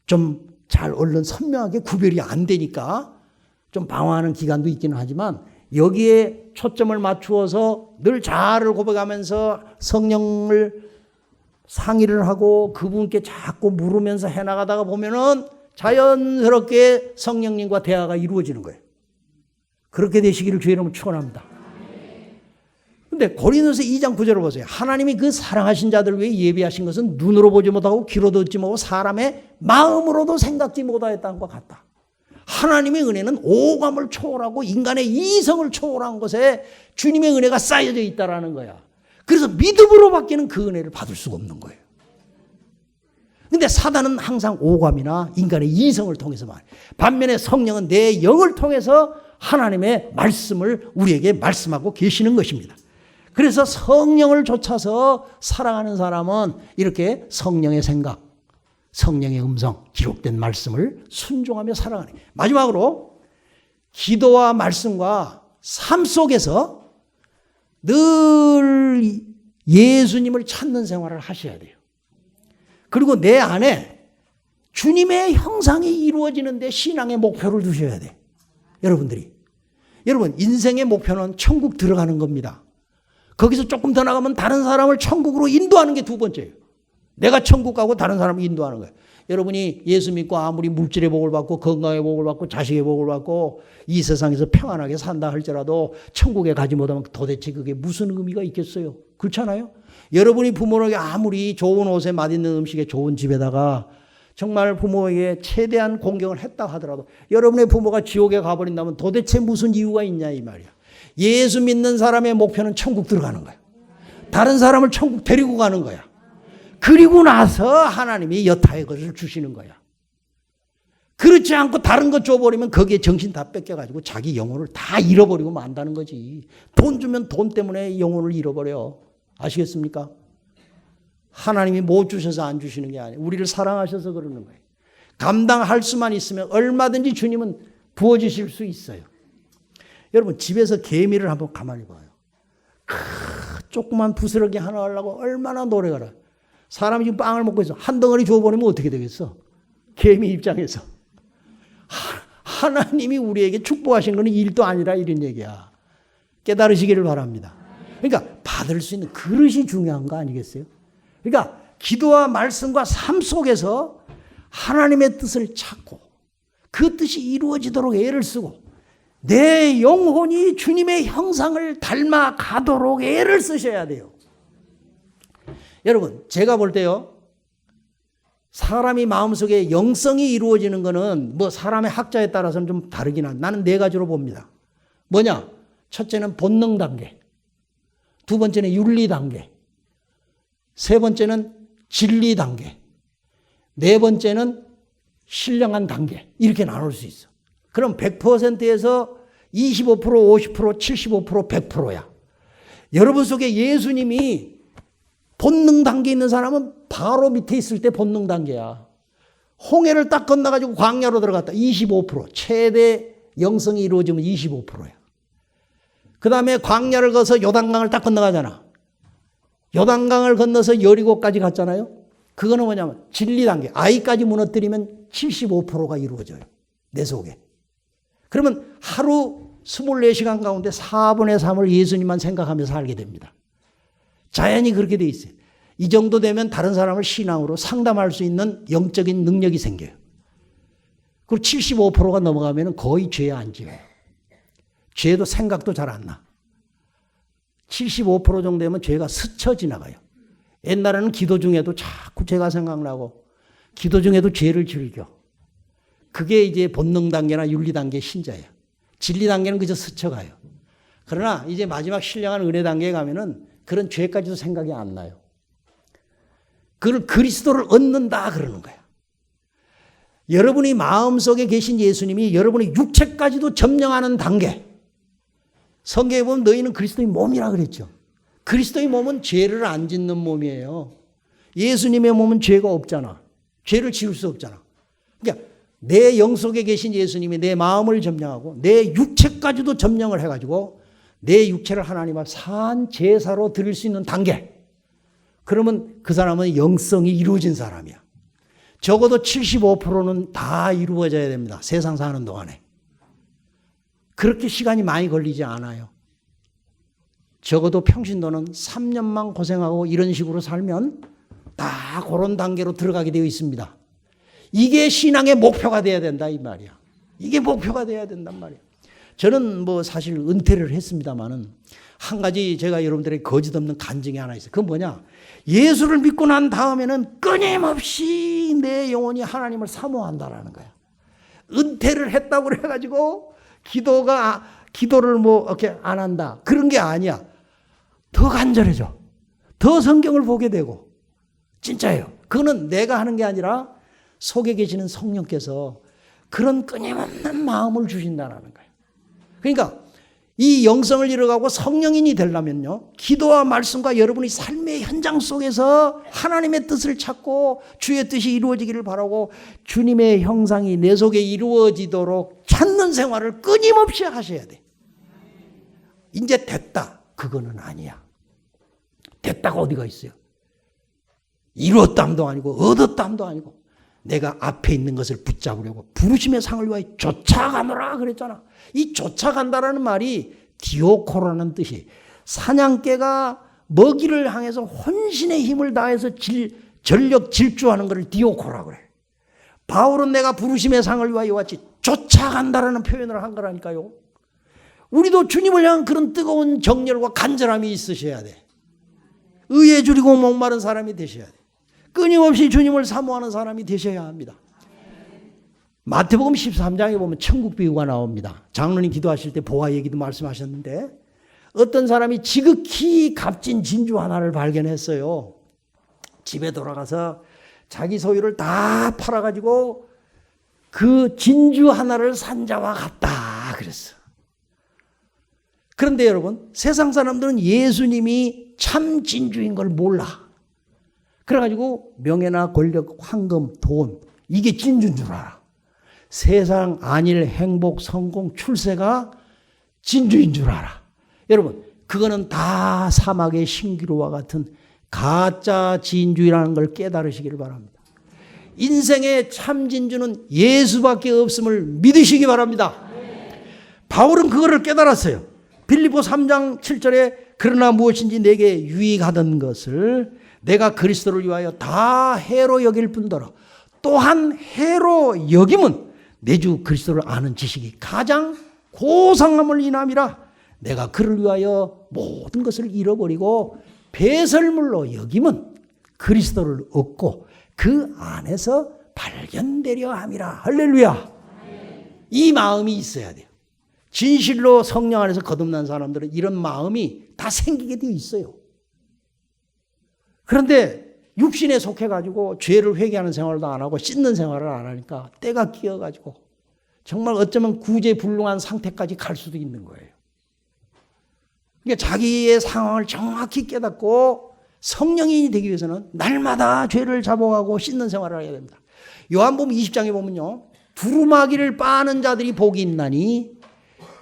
좀 잘 얼른 선명하게 구별이 안 되니까 좀 방황하는 기간도 있기는 하지만 여기에 초점을 맞추어서 늘 자아를 고백하면서 성령을 상의를 하고 그분께 자꾸 물으면서 해나가다가 보면은 자연스럽게 성령님과 대화가 이루어지는 거예요. 그렇게 되시기를 주의 이름으로 축원합니다. 근데 고린도서 2장 9절을 보세요. 하나님이 그 사랑하신 자들 위해 예비하신 것은 눈으로 보지 못하고 귀로 듣지 못하고 사람의 마음으로도 생각지 못하였다는 것과 같다. 하나님의 은혜는 오감을 초월하고 인간의 이성을 초월한 것에 주님의 은혜가 쌓여져 있다라는 거야. 그래서 믿음으로 받기는 그 은혜를 받을 수가 없는 거예요. 근데 사단은 항상 오감이나 인간의 이성을 통해서만, 반면에 성령은 내 영을 통해서 하나님의 말씀을 우리에게 말씀하고 계시는 것입니다. 그래서 성령을 좇아서 살아가는 사람은 이렇게 성령의 생각, 성령의 음성, 기록된 말씀을 순종하며 살아가는 거예요. 마지막으로 기도와 말씀과 삶 속에서 늘 예수님을 찾는 생활을 하셔야 돼요. 그리고 내 안에 주님의 형상이 이루어지는데 신앙의 목표를 두셔야 돼. 여러분 인생의 목표는 천국 들어가는 겁니다. 거기서 조금 더 나가면 다른 사람을 천국으로 인도하는 게 두 번째예요. 내가 천국 가고 다른 사람을 인도하는 거예요. 여러분이 예수 믿고 아무리 물질의 복을 받고 건강의 복을 받고 자식의 복을 받고 이 세상에서 평안하게 산다 할지라도 천국에 가지 못하면 도대체 그게 무슨 의미가 있겠어요? 그렇잖아요? 여러분이 부모에게 아무리 좋은 옷에 맛있는 음식에 좋은 집에다가 정말 부모에게 최대한 공경을 했다 하더라도 여러분의 부모가 지옥에 가버린다면 도대체 무슨 이유가 있냐 이 말이야. 예수 믿는 사람의 목표는 천국 들어가는 거야. 다른 사람을 천국 데리고 가는 거야. 그리고 나서 하나님이 여타의 것을 주시는 거야. 그렇지 않고 다른 것 줘버리면 거기에 정신 다 뺏겨가지고 자기 영혼을 다 잃어버리고 만다는 거지. 돈 주면 돈 때문에 영혼을 잃어버려. 아시겠습니까? 하나님이 못 주셔서 안 주시는 게 아니에요. 우리를 사랑하셔서 그러는 거예요. 감당할 수만 있으면 얼마든지 주님은 부어주실 수 있어요. 여러분 집에서 개미를 한번 가만히 봐요. 조그만 부스러기 하나 하려고 얼마나 노력을 해요. 사람이 지금 빵을 먹고 있어. 한 덩어리 줘버리면 어떻게 되겠어? 개미 입장에서. 하나님이 우리에게 축복하신 것은 일도 아니라 이런 얘기야. 깨달으시기를 바랍니다. 그러니까 받을 수 있는 그릇이 중요한 거 아니겠어요? 그러니까 기도와 말씀과 삶 속에서 하나님의 뜻을 찾고 그 뜻이 이루어지도록 애를 쓰고 내 영혼이 주님의 형상을 닮아 가도록 애를 쓰셔야 돼요. 여러분 제가 볼 때요. 사람이 마음속에 영성이 이루어지는 거는 뭐 사람의 학자에 따라서는 좀 다르긴 한데 나는 네 가지로 봅니다. 뭐냐? 첫째는 본능 단계. 두 번째는 윤리 단계. 세 번째는 진리 단계. 네 번째는 신령한 단계. 이렇게 나눌 수 있어. 그럼 100%에서 25%, 50%, 75%, 100%야. 여러분 속에 예수님이 본능 단계에 있는 사람은 바로 밑에 있을 때 본능 단계야. 홍해를 딱 건너가지고 광야로 들어갔다. 25%. 최대 영성이 이루어지면 25%야. 그 다음에 광야를 거서 요단강을 딱 건너가잖아. 요단강을 건너서 여리고까지 갔잖아요. 그거는 뭐냐면 진리 단계. 아이까지 무너뜨리면 75%가 이루어져요. 내 속에. 그러면 하루 24시간 가운데 4분의 3을 예수님만 생각하면서 살게 됩니다. 자연히 그렇게 돼 있어요. 이 정도 되면 다른 사람을 신앙으로 상담할 수 있는 영적인 능력이 생겨요. 그리고 75%가 넘어가면 거의 죄에 안 지어요. 죄도 생각도 잘 안 나. 75% 정도 되면 죄가 스쳐 지나가요. 옛날에는 기도 중에도 자꾸 죄가 생각나고 기도 중에도 죄를 즐겨. 그게 이제 본능 단계나 윤리 단계 신자예요. 진리 단계는 그저 스쳐가요. 그러나 이제 마지막 신령한 은혜 단계에 가면은 그런 죄까지도 생각이 안 나요. 그걸 그리스도를 얻는다 그러는 거야. 여러분이 마음속에 계신 예수님이 여러분의 육체까지도 점령하는 단계. 성경에 보면 너희는 그리스도의 몸이라 그랬죠. 그리스도의 몸은 죄를 안 짓는 몸이에요. 예수님의 몸은 죄가 없잖아. 죄를 지을 수 없잖아. 그러니까 내 영 속에 계신 예수님이 내 마음을 점령하고 내 육체까지도 점령을 해가지고 내 육체를 하나님 앞 산 제사로 드릴 수 있는 단계. 그러면 그 사람은 영성이 이루어진 사람이야. 적어도 75%는 다 이루어져야 됩니다. 세상 사는 동안에. 그렇게 시간이 많이 걸리지 않아요. 적어도 평신도는 3년만 고생하고 이런 식으로 살면 다 그런 단계로 들어가게 되어 있습니다. 이게 신앙의 목표가 돼야 된다 이 말이야. 이게 목표가 돼야 된단 말이야. 저는 뭐 사실 은퇴를 했습니다마는 한 가지 제가 여러분들에게 거짓 없는 간증이 하나 있어요. 그건 뭐냐? 예수를 믿고 난 다음에는 끊임없이 내 영혼이 하나님을 사모한다라는 거야. 은퇴를 했다고 그래가지고 기도를 뭐 이렇게 안 한다. 그런 게 아니야. 더 간절해져. 더 성경을 보게 되고. 진짜예요. 그거는 내가 하는 게 아니라 속에 계시는 성령께서 그런 끊임없는 마음을 주신다는 거예요. 그러니까 이 영성을 이뤄가고 성령인이 되려면요, 기도와 말씀과 여러분의 삶의 현장 속에서 하나님의 뜻을 찾고 주의 뜻이 이루어지기를 바라고 주님의 형상이 내 속에 이루어지도록 찾는 생활을 끊임없이 하셔야 돼. 이제 됐다. 그거는 아니야. 됐다가 어디가 있어요? 이루었담도 아니고 얻었담도 아니고 내가 앞에 있는 것을 붙잡으려고 부르심의 상을 위하여 쫓아가노라 그랬잖아. 이 쫓아간다라는 말이 디오코라는 뜻이 사냥개가 먹이를 향해서 혼신의 힘을 다해서 전력 질주하는 것을 디오코라 그래. 바울은 내가 부르심의 상을 위하여 왔지 쫓아간다라는 표현을 한 거라니까요. 우리도 주님을 향한 그런 뜨거운 정열과 간절함이 있으셔야 돼. 의에 줄이고 목마른 사람이 되셔야 돼. 끊임없이 주님을 사모하는 사람이 되셔야 합니다. 마태복음 13장에 보면 천국 비유가 나옵니다. 장로님 기도하실 때 보화 얘기도 말씀하셨는데 어떤 사람이 지극히 값진 진주 하나를 발견했어요. 집에 돌아가서 자기 소유를 다 팔아가지고 그 진주 하나를 산 자와 같다 그랬어. 그런데 여러분, 세상 사람들은 예수님이 참 진주인 걸 몰라. 그래가지고 명예나 권력, 황금, 돈 이게 진주인 줄 알아. 세상 안일, 행복, 성공, 출세가 진주인 줄 알아. 여러분, 그거는 다 사막의 신기루와 같은 가짜 진주라는 걸 깨달으시기를 바랍니다. 인생의 참 진주는 예수밖에 없음을 믿으시기 바랍니다. 바울은 그거를 깨달았어요. 빌립보 3장 7절에 그러나 무엇인지 내게 유익하던 것을 내가 그리스도를 위하여 다 해로 여길 뿐더러 또한 해로 여김은 내 주 그리스도를 아는 지식이 가장 고상함을 인함이라. 내가 그를 위하여 모든 것을 잃어버리고 배설물로 여김은 그리스도를 얻고 그 안에서 발견되려 함이라. 할렐루야. 이 마음이 있어야 돼요. 진실로 성령 안에서 거듭난 사람들은 이런 마음이 다 생기게 되어 있어요. 그런데 육신에 속해가지고 죄를 회개하는 생활도 안 하고 씻는 생활을 안 하니까 때가 끼어가지고 정말 어쩌면 구제불능한 상태까지 갈 수도 있는 거예요. 그러니까 자기의 상황을 정확히 깨닫고 성령인이 되기 위해서는 날마다 죄를 잡아가고 씻는 생활을 해야 됩니다. 요한복음 20장에 보면요, 두루마기를 빠는 자들이 복이 있나니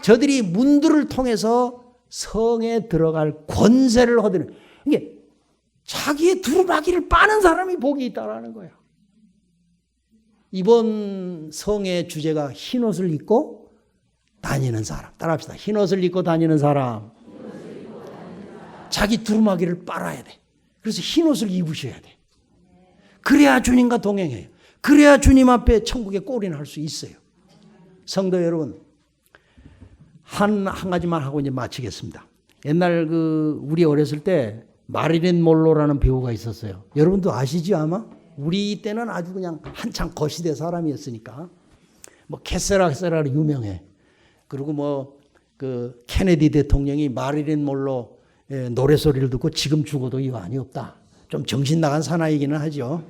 저들이 문들을 통해서 성에 들어갈 권세를 얻으는. 이게 자기의 두루마기를 빠는 사람이 복이 있다라는 거예요. 이번 성의 주제가 흰옷을 입고 다니는 사람. 따라합시다. 흰옷을 입고 다니는 사람. 자기 두루마기를 빨아야 돼. 그래서 흰옷을 입으셔야 돼. 그래야 주님과 동행해요. 그래야 주님 앞에 천국에 골인할 수 있어요. 성도 여러분, 한 가지만 하고 이제 마치겠습니다. 옛날 우리 어렸을 때 마릴린 몰로라는 배우가 있었어요. 여러분도 아시죠 아마? 우리 때는 아주 그냥 한창 거시대 사람이었으니까. 뭐 캐세라로 유명해. 그리고 뭐 케네디 대통령이 마릴린 몰로 노래소리를 듣고 지금 죽어도 여한이 없다. 좀 정신 나간 사나이기는 하죠.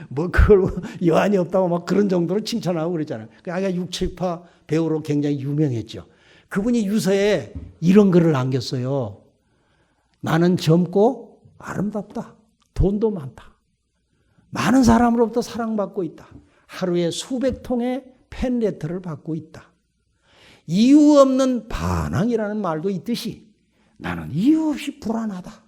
뭐 그걸 여한이 없다고 막 그런 정도로 칭찬하고 그랬잖아요. 아까 육칠파 배우로 굉장히 유명했죠. 그분이 유서에 이런 글을 남겼어요. 나는 젊고 아름답다. 돈도 많다. 많은 사람으로부터 사랑받고 있다. 하루에 수백 통의 팬레터를 받고 있다. 이유 없는 반항이라는 말도 있듯이 나는 이유 없이 불안하다.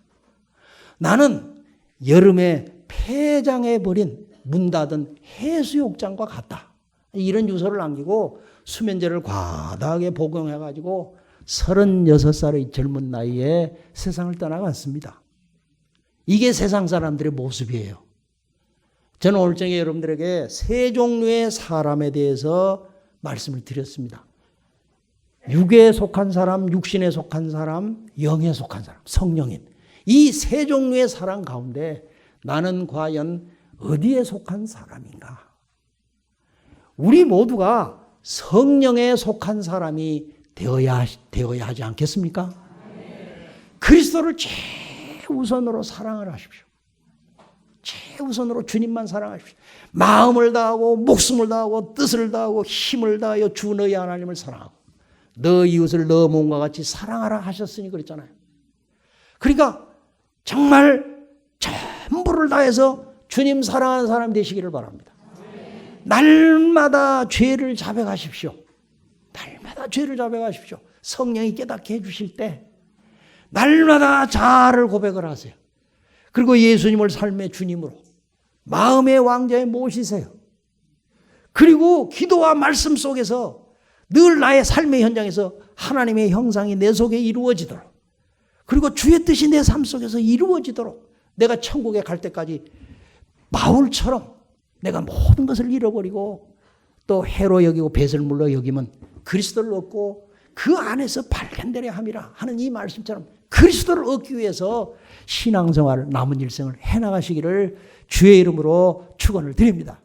나는 여름에 폐장해버린 문 닫은 해수욕장과 같다. 이런 유서를 남기고 수면제를 과다하게 복용해가지고 36살의 젊은 나이에 세상을 떠나갔습니다. 이게 세상 사람들의 모습이에요. 저는 오늘 저녁에 여러분들에게 세 종류의 사람에 대해서 말씀을 드렸습니다. 육에 속한 사람, 육신에 속한 사람, 영에 속한 사람, 성령인. 이 세 종류의 사람 가운데 나는 과연 어디에 속한 사람인가? 우리 모두가 성령에 속한 사람이 되어야 하지 않겠습니까? 그리스도를 최우선으로 사랑을 하십시오. 최우선으로 주님만 사랑하십시오. 마음을 다하고 목숨을 다하고 뜻을 다하고 힘을 다하여 주 너희 하나님을 사랑하고 너 이웃을 너 몸과 같이 사랑하라 하셨으니 그랬잖아요. 그러니까 정말 전부를 다해서 주님 사랑하는 사람 되시기를 바랍니다. 날마다 죄를 자백하십시오. 날마다 죄를 자백하십시오. 성령이 깨닫게 해주실 때 날마다 자아를 고백을 하세요. 그리고 예수님을 삶의 주님으로 마음의 왕자에 모시세요. 그리고 기도와 말씀 속에서 늘 나의 삶의 현장에서 하나님의 형상이 내 속에 이루어지도록 그리고 주의 뜻이 내 삶 속에서 이루어지도록 내가 천국에 갈 때까지 바울처럼 내가 모든 것을 잃어버리고 또 해로 여기고 배설물로 여기면 그리스도를 얻고 그 안에서 발견되려 함이라 하는 이 말씀처럼 그리스도를 얻기 위해서 신앙생활 남은 일생을 해나가시기를 주의 이름으로 축원을 드립니다.